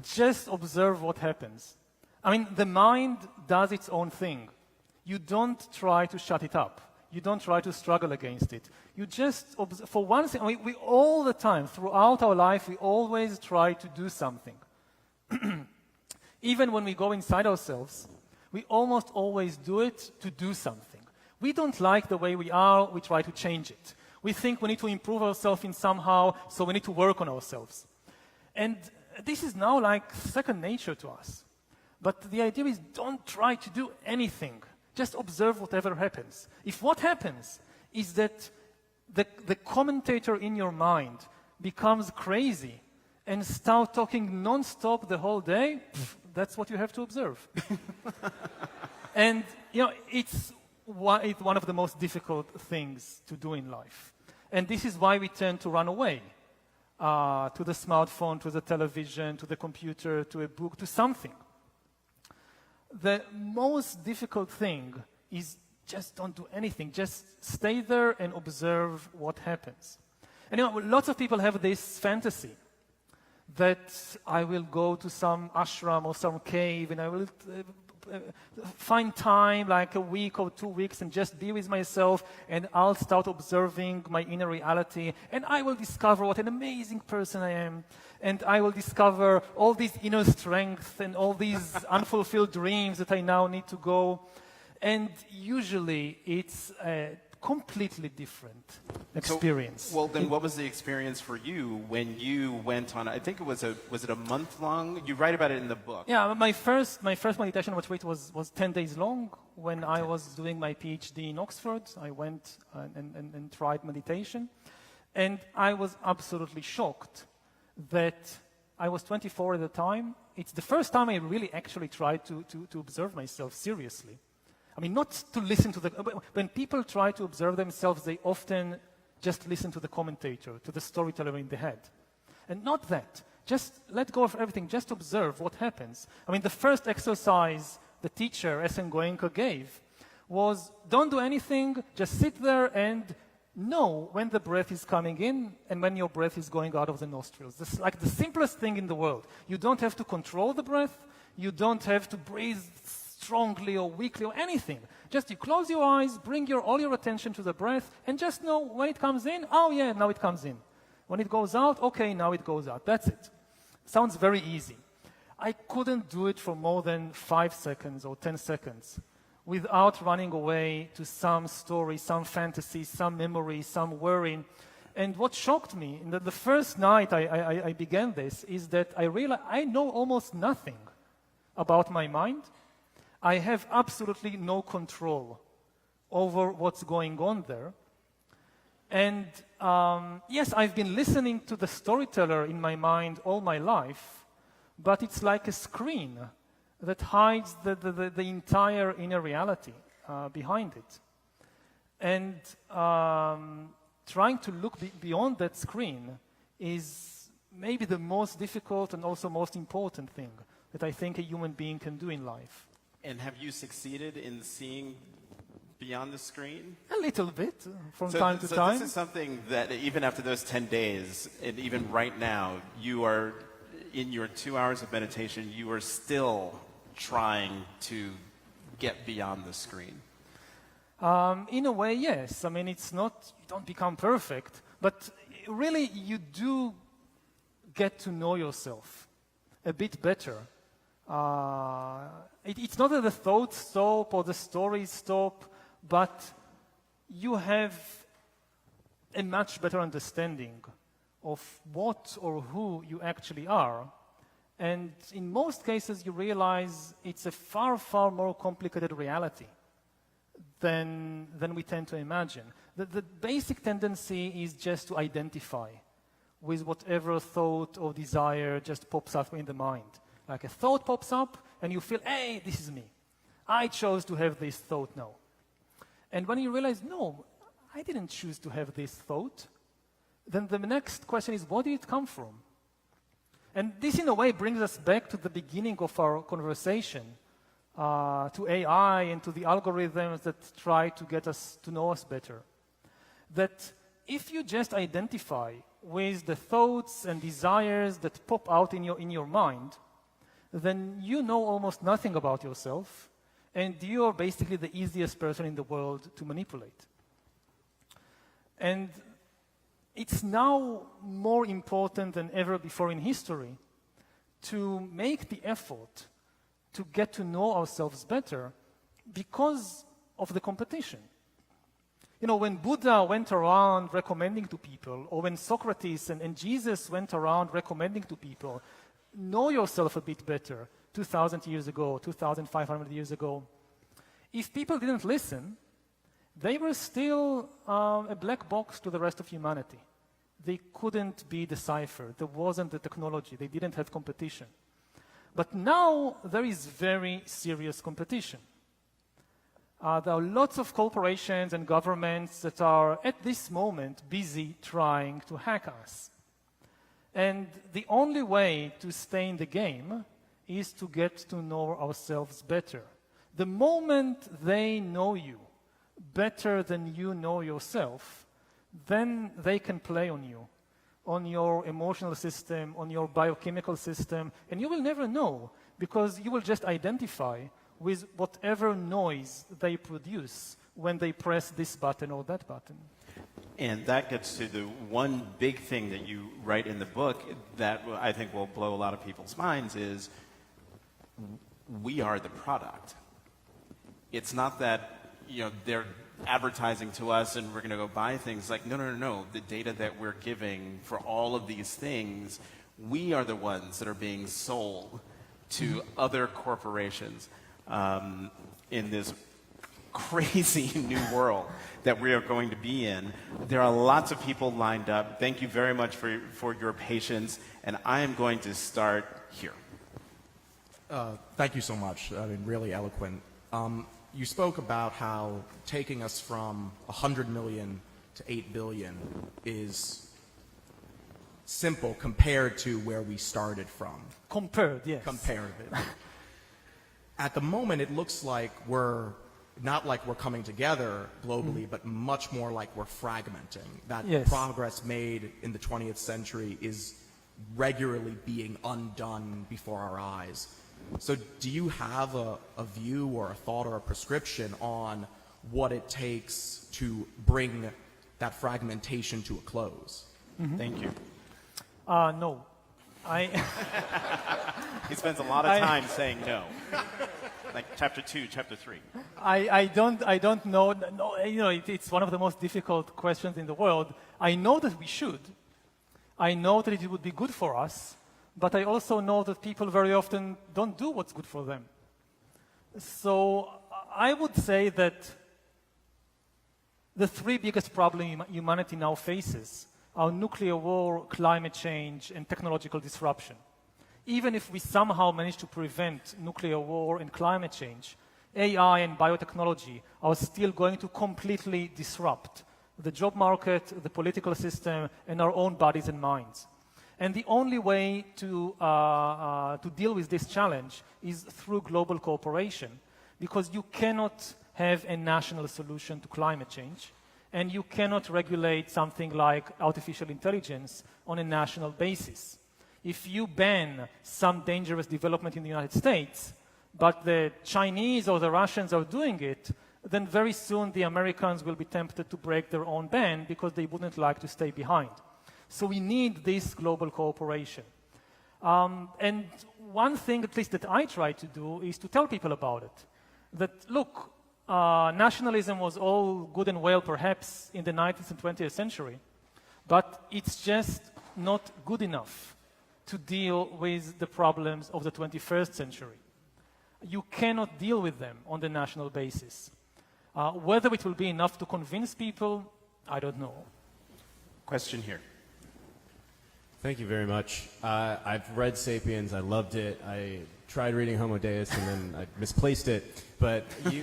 Speaker 3: Just observe what happens. I mean, the mind does its own thing. You don't try to shut it up. You don't try to struggle against it. You just observe. For one thing, we all the time, throughout our life, we always try to do something. Even when we go inside ourselves, we almost always do it to do something. We don't like the way we are, we try to change it. We think we need to improve ourselves in somehow, so we need to work on ourselves. And this is now like second nature to us. But the idea is don't try to do anything. Just observe whatever happens. If what happens is that the commentator in your mind becomes crazy and start talking non-stop the whole day, that's what you have to observe. And, it's one of the most difficult things to do in life. And this is why we tend to run away to the smartphone, to the television, to the computer, to a book, to something. The most difficult thing is just don't do anything. Just stay there and observe what happens. And lots of people have this fantasy that I will go to some ashram or some cave and I will find time, like a week or 2 weeks, and just be with myself, and I'll start observing my inner reality, and I will discover what an amazing person I am, and I will discover all this inner strength and all these unfulfilled dreams that I now need to go. And usually it's a completely different experience.
Speaker 2: So, well, then what was the experience for you when you went on, I think it was it a month long? You write about it in the book.
Speaker 3: Yeah, my first meditation retreat was 10 days long. When I was doing my PhD in Oxford, I went and tried meditation. And I was absolutely shocked that I was 24 at the time. It's the first time I really actually tried to observe myself seriously. I mean, not to listen to when people try to observe themselves, they often just listen to the commentator, to the storyteller in the head. And not that. Just let go of everything. Just observe what happens. I mean, the first exercise the teacher, S.N. Goenka, gave was don't do anything, just sit there and know when the breath is coming in and when your breath is going out of the nostrils. This is like the simplest thing in the world. You don't have to control the breath. You don't have to breathe strongly or weakly or anything. Just you close your eyes, bring all your attention to the breath, and just know when it comes in, oh yeah, now it comes in. When it goes out, okay, now it goes out. That's it. Sounds very easy. I couldn't do it for more than 5 seconds or 10 seconds without running away to some story, some fantasy, some memory, some worry. And what shocked me, in the first night I began this, is that I realized I know almost nothing about my mind, I have absolutely no control over what's going on there. And yes, I've been listening to the storyteller in my mind all my life, but it's like a screen that hides the entire inner reality behind it. And trying to look beyond that screen is maybe the most difficult and also most important thing that I think a human being can do in life.
Speaker 2: And have you succeeded in seeing beyond the screen?
Speaker 3: A little bit, from time to time.
Speaker 2: This is something that even after those 10 days, and even right now, you are, in your 2 hours of meditation, you are still trying to get beyond the screen.
Speaker 3: In a way, yes. I mean, it's not, you don't become perfect, but really you do get to know yourself a bit better. It's not that the thoughts stop or the stories stop, but you have a much better understanding of what or who you actually are. And in most cases, you realize it's a far, far more complicated reality than we tend to imagine. The basic tendency is just to identify with whatever thought or desire just pops up in the mind. Like a thought pops up, and you feel, hey, this is me. I chose to have this thought now. And when you realize, no, I didn't choose to have this thought, then the next question is, where did it come from? And this, in a way, brings us back to the beginning of our conversation, to AI and to the algorithms that try to get us to know us better. That if you just identify with the thoughts and desires that pop out in your mind, then you know almost nothing about yourself, and you are basically the easiest person in the world to manipulate. And it's now more important than ever before in history to make the effort to get to know ourselves better because of the competition. You know, when Buddha went around recommending to people, or when Socrates and Jesus went around recommending to people, know yourself a bit better 2,000 years ago, 2,500 years ago. If people didn't listen, they were still a black box to the rest of humanity. They couldn't be deciphered. There wasn't the technology. They didn't have competition. But now there is very serious competition. There are lots of corporations and governments that are, at this moment, busy trying to hack us. And the only way to stay in the game is to get to know ourselves better. The moment they know you better than you know yourself, then they can play on you, on your emotional system, on your biochemical system, and you will never know because you will just identify with whatever noise they produce when they press this button or that button.
Speaker 2: And that gets to the one big thing that you write in the book that I think will blow a lot of people's minds is we are the product. It's not that, you know, they're advertising to us and we're going to go buy things. Like, no. The data that we're giving for all of these things, we are the ones that are being sold to other corporations in this crazy new world that we are going to be in. There are lots of people lined up. Thank you very much for your patience, and I am going to start here.
Speaker 4: Thank you so much. I mean, really eloquent. You spoke about how taking us from 100 million to 8 billion is simple compared to where we started from.
Speaker 3: Compared, yes.
Speaker 4: Comparative. At the moment, it looks like we're not like we're coming together globally, but much more like we're fragmenting. That
Speaker 3: yes.
Speaker 4: Progress made in the 20th century is regularly being undone before our eyes. So do you have a view or a thought or a prescription on what it takes to bring that fragmentation to a close?
Speaker 2: Mm-hmm. Thank you.
Speaker 3: No.
Speaker 2: He spends a lot of time saying no. Like chapter 2, chapter 3.
Speaker 3: I don't know. No, you know, it's one of the most difficult questions in the world. I know that we should. I know that it would be good for us, but I also know that people very often don't do what's good for them. So I would say that the three biggest problems humanity now faces are nuclear war, climate change, and technological disruption. Even if we somehow manage to prevent nuclear war and climate change, AI and biotechnology are still going to completely disrupt the job market, the political system, and our own bodies and minds. And the only way to deal with this challenge is through global cooperation, because you cannot have a national solution to climate change, and you cannot regulate something like artificial intelligence on a national basis. If you ban some dangerous development in the United States, but the Chinese or the Russians are doing it, then very soon the Americans will be tempted to break their own ban because they wouldn't like to stay behind. So we need this global cooperation. And one thing, at least that I try to do, is to tell people about it. That, look, nationalism was all good and well perhaps in the 19th and 20th century, but it's just not good enough to deal with the problems of the 21st century. You cannot deal with them on the national basis. Whether it will be enough to convince people, I don't know.
Speaker 2: Question here.
Speaker 5: Thank you very much. I've read *Sapiens*. I loved it. I tried reading *Homo Deus* and then I misplaced it. But you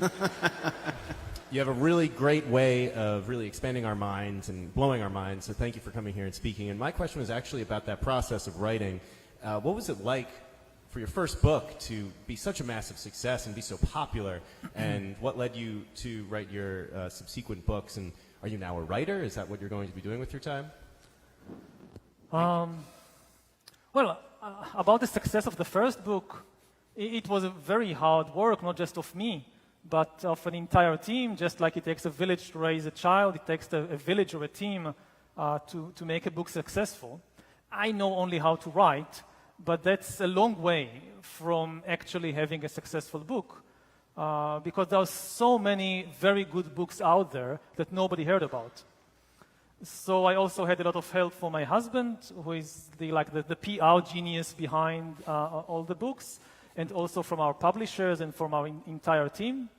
Speaker 5: have a really great way of really expanding our minds and blowing our minds. So thank you for coming here and speaking. And my question was actually about that process of writing. What was it like for your first book to be such a massive success and be so popular? And what led you to write your subsequent books? And are you now a writer? Is that what you're going to be doing with your time?
Speaker 3: About the success of the first book, it was a very hard work, not just of me, but of an entire team. Just like it takes a village to raise a child, it takes a village or a team to make a book successful. I know only how to write, but that's a long way from actually having a successful book, because there are so many very good books out there that nobody heard about. So I also had a lot of help from my husband, who is the PR genius behind all the books, and also from our publishers and from our entire team.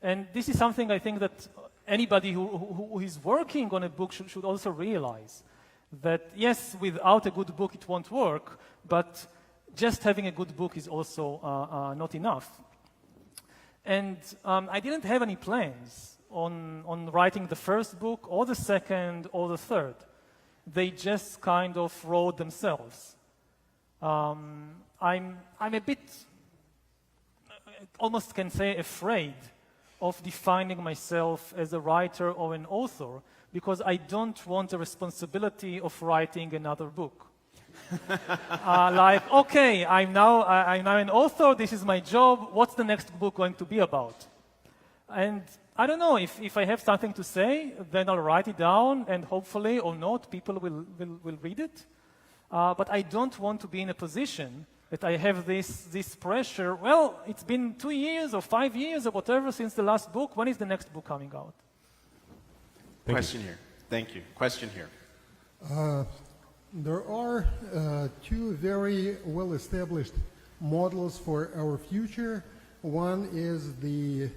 Speaker 3: And this is something I think that anybody who is working on a book should also realize, that yes, without a good book it won't work, but just having a good book is also not enough. And I didn't have any plans on writing the first book or the second or the third. They just kind of wrote themselves. I'm a bit, almost can say, afraid of defining myself as a writer or an author, because I don't want the responsibility of writing another book. Okay, I'm now an author, this is my job, what's the next book going to be about? And I don't know, if I have something to say, then I'll write it down, and hopefully or not, people will read it. But I don't want to be in a position that I have this pressure. Well, it's been 2 years or 5 years or whatever since the last book. When is the next book coming out?
Speaker 2: Question here. Thank you. Question here.
Speaker 6: There are two very well-established models for our future. One is the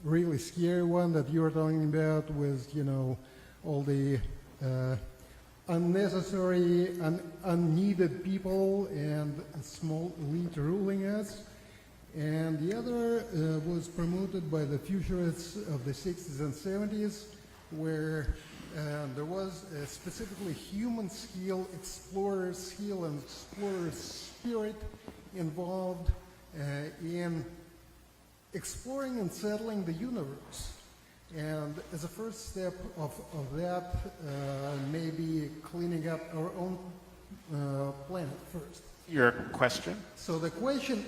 Speaker 6: really scary one that you're talking about, with, all the unnecessary and unneeded people and a small elite ruling us. And the other was promoted by the futurists of the 60s and 70s, where there was a specifically human skill, explorer's skill, and explorer's spirit involved in exploring and settling the universe. And as a first step of that, maybe cleaning up our own planet first.
Speaker 2: Your question?
Speaker 6: So the question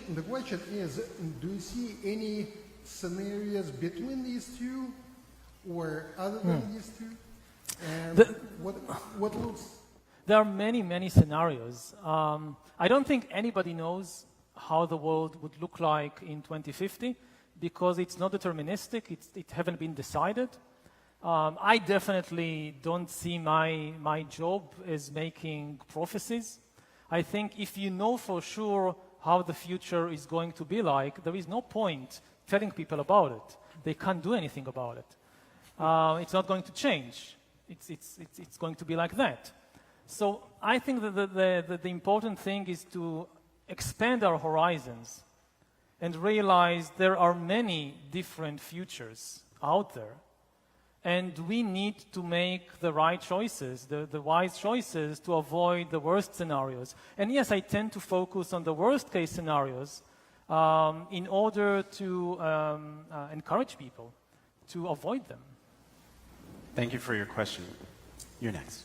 Speaker 6: is, do you see any scenarios between these two, or other than these two? And what looks?
Speaker 3: There are many, many scenarios. I don't think anybody knows how the world would look like in 2050, because it's not deterministic, it haven't been decided. I definitely don't see my job as making prophecies. I think if you know for sure how the future is going to be like, there is no point telling people about it. They can't do anything about it. It's not going to change. It's going to be like that. So I think that the important thing is to expand our horizons and realize there are many different futures out there. And we need to make the right choices, the wise choices to avoid the worst scenarios. And yes, I tend to focus on the worst case scenarios in order to encourage people to avoid them.
Speaker 2: Thank you for your question. You're next.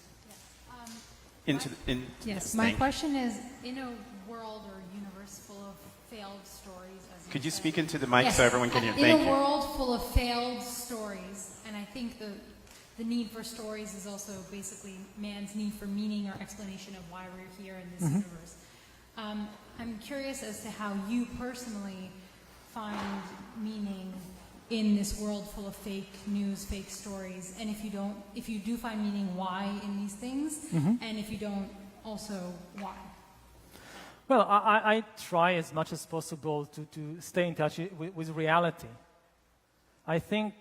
Speaker 7: Yes, my question is, in a world or universe full of failed stories, as
Speaker 2: Could you
Speaker 7: said,
Speaker 2: speak into the mic
Speaker 7: yes,
Speaker 2: so everyone can hear?
Speaker 7: in
Speaker 2: Thank
Speaker 7: a
Speaker 2: you.
Speaker 7: world full of failed stories, and I think the need for stories is also basically man's need for meaning or explanation of why we're here in this universe. I'm curious as to how you personally find meaning in this world full of fake news, fake stories, and if you do find meaning, why in these things, and if you don't, also why?
Speaker 3: Well, I try as much as possible to stay in touch with reality. I think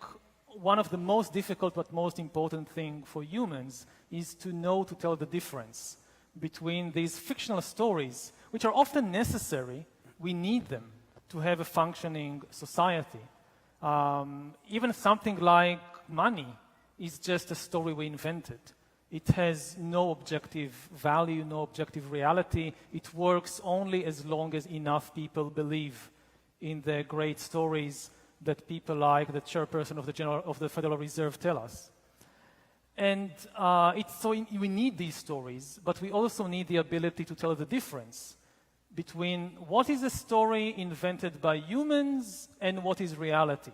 Speaker 3: one of the most difficult but most important thing for humans is to know to tell the difference between these fictional stories, which are often necessary. We need them to have a functioning society. Even something like money is just a story we invented. It has no objective value, no objective reality. It works only as long as enough people believe in the great stories that people like the chairperson of the Federal Reserve tell us. And we need these stories, but we also need the ability to tell the difference between what is a story invented by humans and what is reality.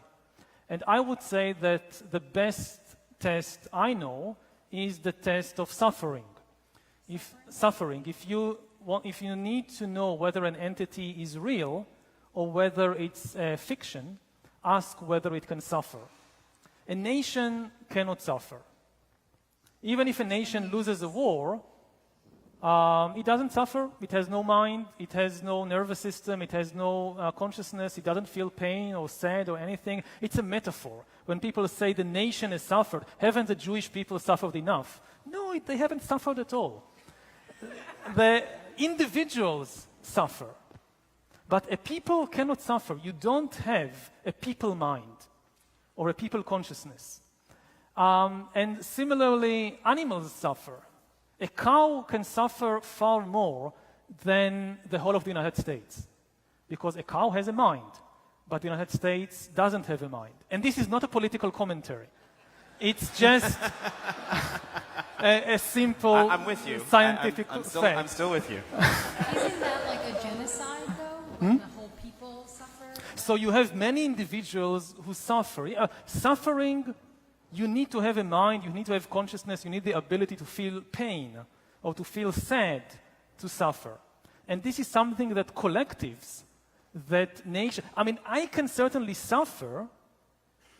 Speaker 3: And I would say that the best test I know is the test of suffering. If you need to know whether an entity is real or whether it's fiction, ask whether it can suffer. A nation cannot suffer. Even if a nation loses a war, it doesn't suffer. It has no mind. It has no nervous system. It has no consciousness. It doesn't feel pain or sad or anything. It's a metaphor. When people say the nation has suffered, haven't the Jewish people suffered enough? No, they haven't suffered at all. The individuals suffer. But a people cannot suffer. You don't have a people mind or a people consciousness. And similarly, animals suffer. A cow can suffer far more than the whole of the United States because a cow has a mind, but the United States doesn't have a mind. And this is not a political commentary. It's just a simple
Speaker 2: I'm with you.
Speaker 3: scientific
Speaker 2: I'm
Speaker 3: fact.
Speaker 2: still with you.
Speaker 7: Isn't that like a genocide, though? When the whole people suffer?
Speaker 3: So you have many individuals who suffer. Suffering, you need to have a mind, you need to have consciousness, you need the ability to feel pain or to feel sad to suffer. And this is something that collectives, that nation, I can certainly suffer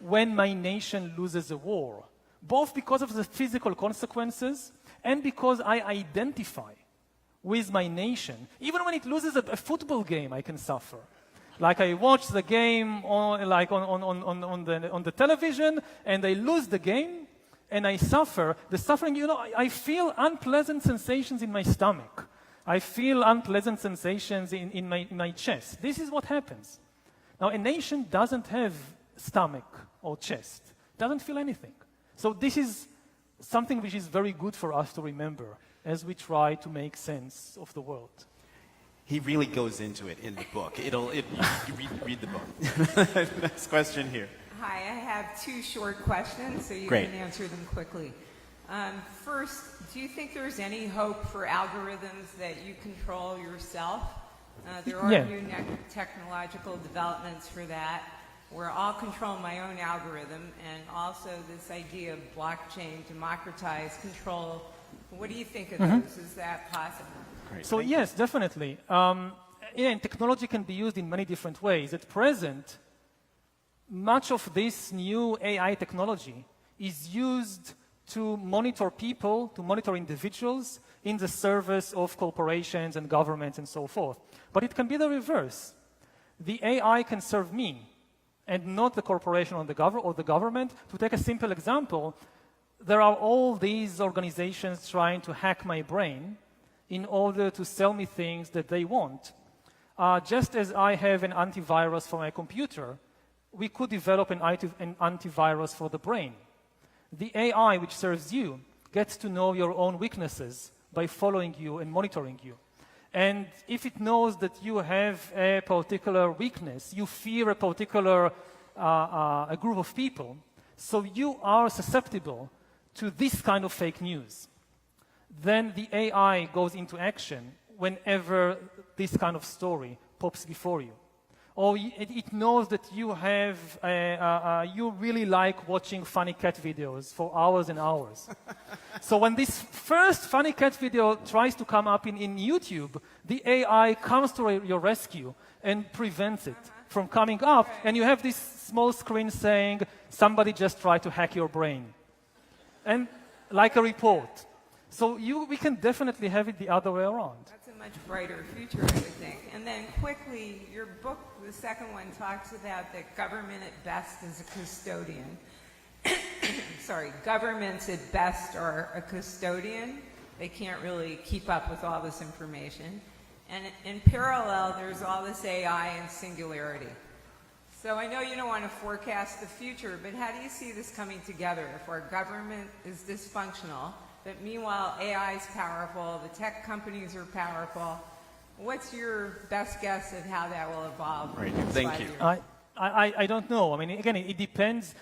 Speaker 3: when my nation loses a war, both because of the physical consequences and because I identify with my nation. Even when it loses a football game, I can suffer. Like I watch the game on the television and I lose the game and I suffer. The suffering, I feel unpleasant sensations in my stomach. I feel unpleasant sensations in my chest. This is what happens. Now, a nation doesn't have stomach or chest, doesn't feel anything. So this is something which is very good for us to remember as we try to make sense of the world.
Speaker 2: He really goes into it in the book. You read the book. Next question here.
Speaker 8: Hi, I have two short questions, so you
Speaker 2: Great.
Speaker 8: can answer them quickly. First, do you think there's any hope for algorithms that you control yourself? There are new technological developments for that, where I'll control my own algorithm, and also this idea of blockchain, democratized control. What do you think of those? Is that possible?
Speaker 2: Great.
Speaker 3: So yes, definitely. And technology can be used in many different ways. At present, much of this new AI technology is used to monitor people, to monitor individuals in the service of corporations and governments and so forth. But it can be the reverse. The AI can serve me and not the corporation or the government. To take a simple example, there are all these organizations trying to hack my brain in order to sell me things that they want. Just as I have an antivirus for my computer, we could develop an antivirus for the brain. The AI, which serves you, gets to know your own weaknesses by following you and monitoring you. And if it knows that you have a particular weakness, you fear a particular a group of people, so you are susceptible to this kind of fake news, then the AI goes into action whenever this kind of story pops before you. Or it knows that you have, you really like watching funny cat videos for hours and hours. So when this first funny cat video tries to come up in YouTube, the AI comes to your rescue and prevents it from coming up, and you have this small screen saying, somebody just tried to hack your brain. And like a report. So we can definitely have it the other way around.
Speaker 8: That's a much brighter future, I would think. And then quickly, your book, the second one, talks about that government at best is a custodian. Sorry, governments at best are a custodian. They can't really keep up with all this information. And in parallel, there's all this AI and singularity. So I know you don't want to forecast the future, but how do you see this coming together if our government is dysfunctional, but meanwhile AI is powerful, the tech companies are powerful? What's your best guess of how that will evolve?
Speaker 2: Right.
Speaker 8: in the next
Speaker 2: Thank
Speaker 8: 5
Speaker 2: you.
Speaker 8: years?
Speaker 3: I don't know. I mean, again, it depends.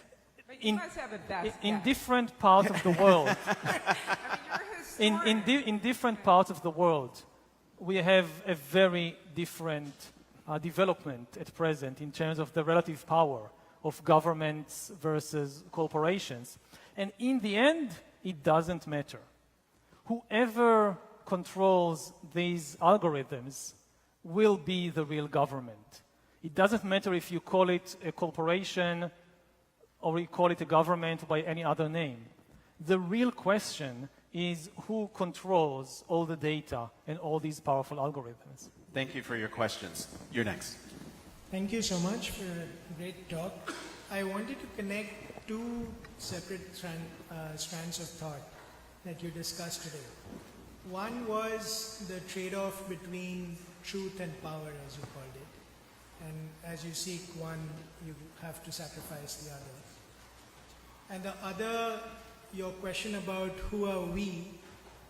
Speaker 8: But you must have a best
Speaker 3: In
Speaker 8: guess.
Speaker 3: different parts of the world,
Speaker 8: I mean, you're a historian.
Speaker 3: in different parts of the world, we have a very different development at present in terms of the relative power of governments versus corporations. And in the end, it doesn't matter. Whoever controls these algorithms will be the real government. It doesn't matter if you call it a corporation or you call it a government by any other name. The real question is who controls all the data and all these powerful algorithms.
Speaker 2: Thank you for your questions. You're next.
Speaker 9: Thank you so much for a great talk. I wanted to connect two separate strands of thought that you discussed today. One was the trade-off between truth and power, as you called it. And as you seek one, you have to sacrifice the other. And the other, your question about who are we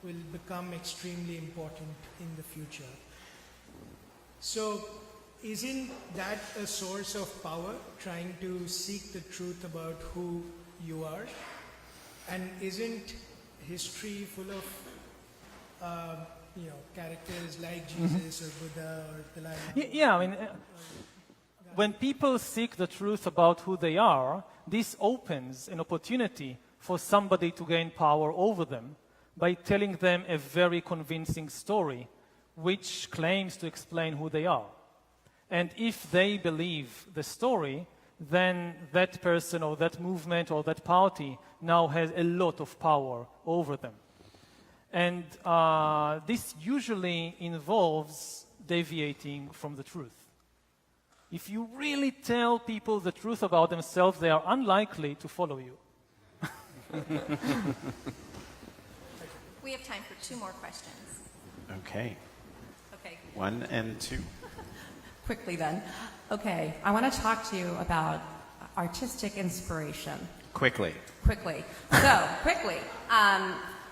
Speaker 9: will become extremely important in the future. So isn't that a source of power, trying to seek the truth about who you are? And isn't history full of characters like Jesus or Buddha or the like?
Speaker 3: Yeah, I mean, when people seek the truth about who they are, this opens an opportunity for somebody to gain power over them by telling them a very convincing story which claims to explain who they are. And if they believe the story, then that person or that movement or that party now has a lot of power over them. And this usually involves deviating from the truth. If you really tell people the truth about themselves, they are unlikely to follow you.
Speaker 10: We have time for 2 more questions.
Speaker 2: Okay.
Speaker 10: Okay.
Speaker 2: 1 and 2.
Speaker 11: Quickly then. Okay, I want to talk to you about artistic inspiration.
Speaker 2: Quickly.
Speaker 11: Quickly. So, quickly.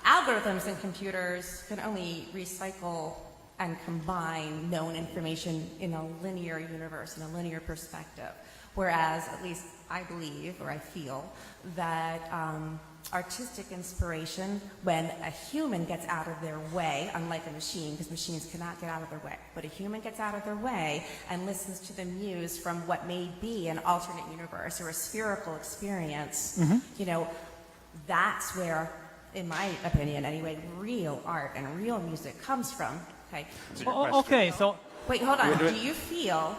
Speaker 11: Algorithms in computers can only recycle and combine known information in a linear universe, in a linear perspective. Whereas, at least I believe, or I feel, that artistic inspiration, when a human gets out of their way, unlike a machine, because machines cannot get out of their way, but a human gets out of their way and listens to the muse from what may be an alternate universe or a spherical experience, that's where, in my opinion anyway, real art and real music comes from. Okay.
Speaker 3: So
Speaker 11: wait, hold on. Do you feel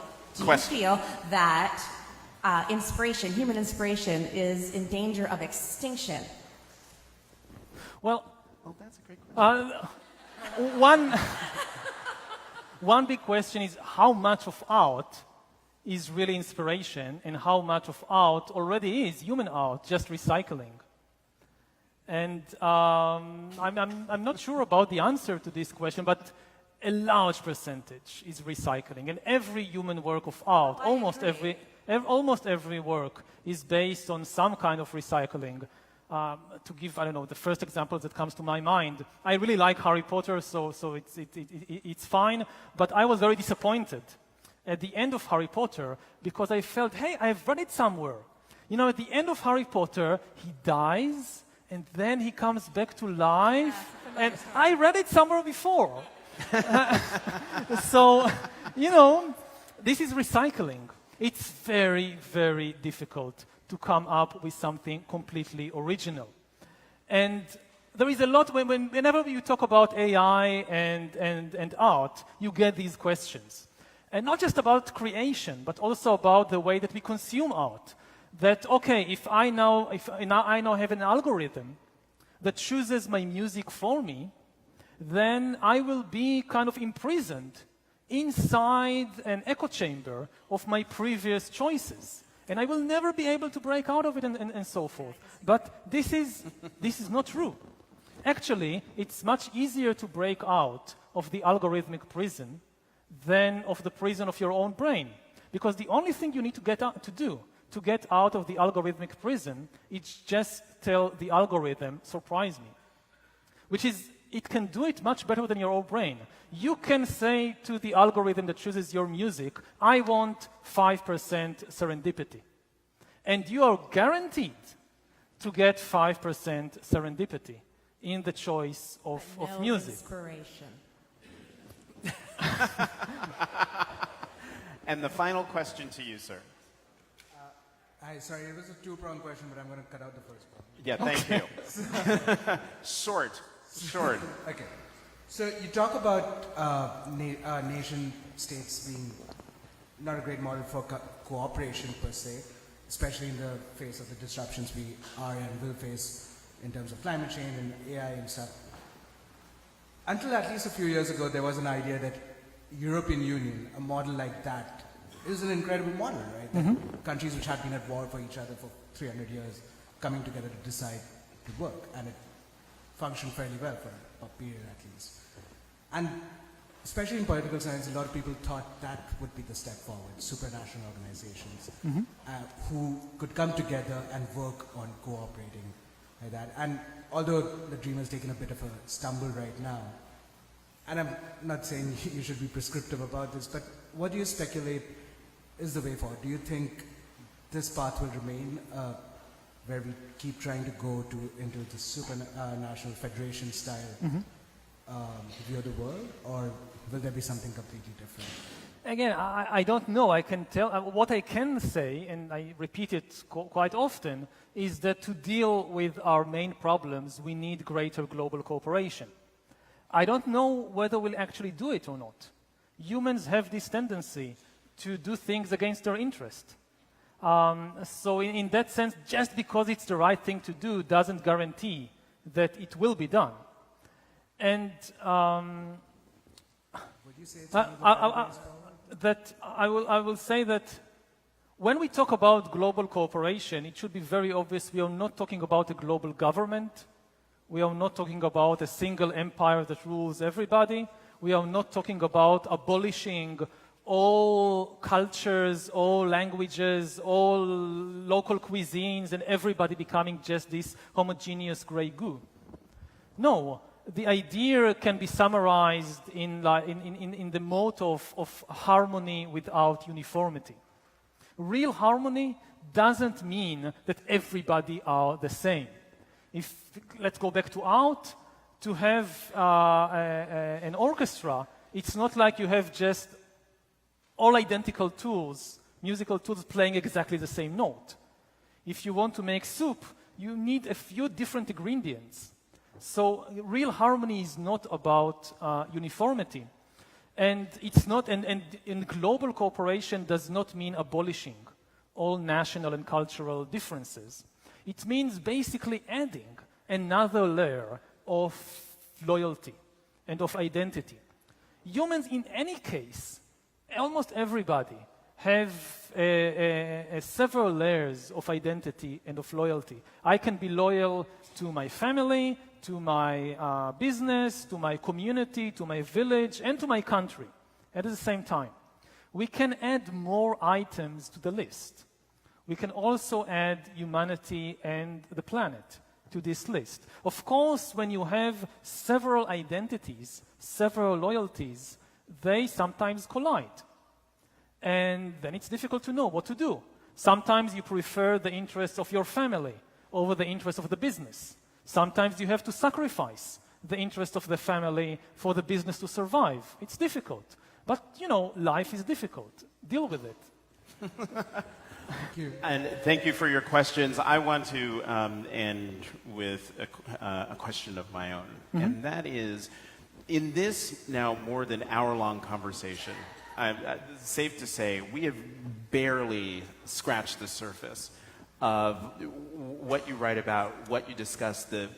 Speaker 11: that human inspiration is in danger of extinction
Speaker 3: Well,
Speaker 2: Well, that's a great question.
Speaker 3: one big question is how much of art is really inspiration and how much of art already is human art, just recycling. And I'm not sure about the answer to this question, but a large percentage is recycling. And every human work of art, almost every work is based on some kind of recycling. To give, I don't know, the first example that comes to my mind, I really like Harry Potter, so it's fine, but I was very disappointed at the end of Harry Potter because I felt, hey, I've read it somewhere. You know, at the end of Harry Potter, he dies, and then he comes back to life, and I read it somewhere before. So, you know, this is recycling. It's very, very difficult to come up with something completely original. And there is a lot, whenever you talk about AI and art, you get these questions. And not just about creation, but also about the way that we consume art. That, okay, if I now have an algorithm that chooses my music for me, then I will be kind of imprisoned inside an echo chamber of my previous choices. And I will never be able to break out of it and so forth. But this is not true. Actually, it's much easier to break out of the algorithmic prison than of the prison of your own brain. Because the only thing you need to get out of the algorithmic prison is just tell the algorithm, surprise me. Which is, it can do it much better than your own brain. You can say to the algorithm that chooses your music, I want 5% serendipity. And you are guaranteed to get 5% serendipity in the choice of music.
Speaker 11: Inspiration.
Speaker 2: And the final question to you, sir.
Speaker 12: Hi, sorry, it was a two-pronged question, but I'm going to cut out the first part.
Speaker 2: Yeah, thank you. Short.
Speaker 12: Okay. So you talk about nation-states being not a great model for cooperation per se, especially in the face of the disruptions we are and will face in terms of climate change and AI and stuff. Until at least a few years ago, there was an idea that European Union, a model like that, is an incredible model, right?
Speaker 3: Mm-hmm.
Speaker 12: Countries which have been at war for each other for 300 years coming together to decide to work, and it functioned fairly well for a period at least. And especially in political science, a lot of people thought that would be the step forward, supranational organizations who could come together and work on cooperating like that. And although the dream has taken a bit of a stumble right now, and I'm not saying you should be prescriptive about this, but what do you speculate is the way forward? Do you think this path will remain where we keep trying to go into the supranational federation style view of the world, or will there be something completely different?
Speaker 3: Again, I don't know. I can tell what I can say, and I repeat it quite often, is that to deal with our main problems, we need greater global cooperation. I don't know whether we'll actually do it or not. Humans have this tendency to do things against their interest. So in that sense, just because it's the right thing to do doesn't guarantee that it will be done. And
Speaker 12: Would you say it's
Speaker 3: I will say that when we talk about global cooperation, it should be very obvious we are not talking about a global government. We are not talking about a single empire that rules everybody. We are not talking about abolishing all cultures, all languages, all local cuisines, and everybody becoming just this homogeneous gray goo. No, the idea can be summarized in the mode of harmony without uniformity. Real harmony doesn't mean that everybody are the same. Let's go back to art. To have an orchestra, it's not like you have just all identical tools, musical tools playing exactly the same note. If you want to make soup, you need a few different ingredients. So real harmony is not about uniformity. And it's not, and global cooperation does not mean abolishing all national and cultural differences. It means basically adding another layer of loyalty and of identity. Humans, in any case, almost everybody, have several layers of identity and of loyalty. I can be loyal to my family, to my business, to my community, to my village, and to my country at the same time. We can add more items to the list. We can also add humanity and the planet to this list. Of course, when you have several identities, several loyalties, they sometimes collide. And then it's difficult to know what to do. Sometimes you prefer the interests of your family over the interests of the business. Sometimes you have to sacrifice the interest of the family for the business to survive. It's difficult. But, you know, life is difficult. Deal with it.
Speaker 12: Thank you.
Speaker 2: And thank you for your questions. I want to end with a question of my own.
Speaker 3: Mm-hmm.
Speaker 2: And that is, in this now more than hour-long conversation, it's safe to say we have barely scratched the surface of what you write about, what you discuss, the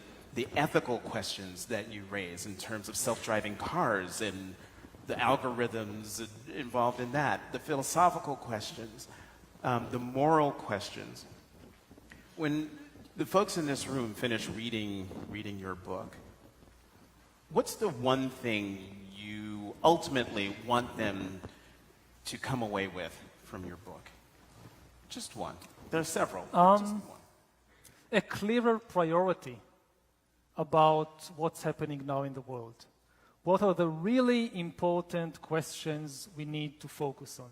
Speaker 2: ethical questions that you raise in terms of self-driving cars and the algorithms involved in that, the philosophical questions, the moral questions. When the folks in this room finish reading your book, what's the one thing you ultimately want them to come away with from your book? Just one. There are several. Just one.
Speaker 3: A clearer priority about what's happening now in the world. What are the really important questions we need to focus on?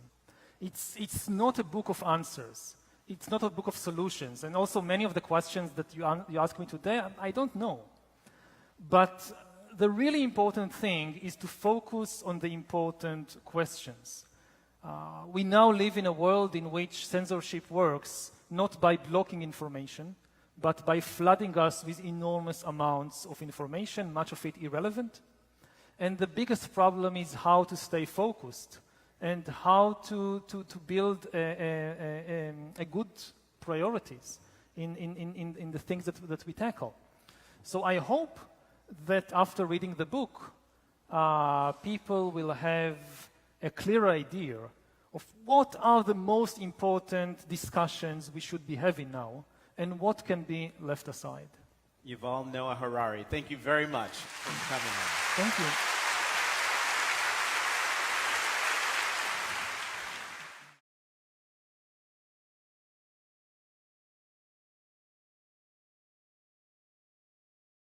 Speaker 3: It's not a book of answers. It's not a book of solutions. And also many of the questions that you ask me today, I don't know. But the really important thing is to focus on the important questions. We now live in a world in which censorship works not by blocking information, but by flooding us with enormous amounts of information, much of it irrelevant. And the biggest problem is how to stay focused and how to build a good priorities in the things that we tackle. So I hope that after reading the book, people will have a clear idea of what are the most important discussions we should be having now and what can be left aside.
Speaker 2: Yuval Noah Harari, thank you very much for coming in.
Speaker 3: Thank you.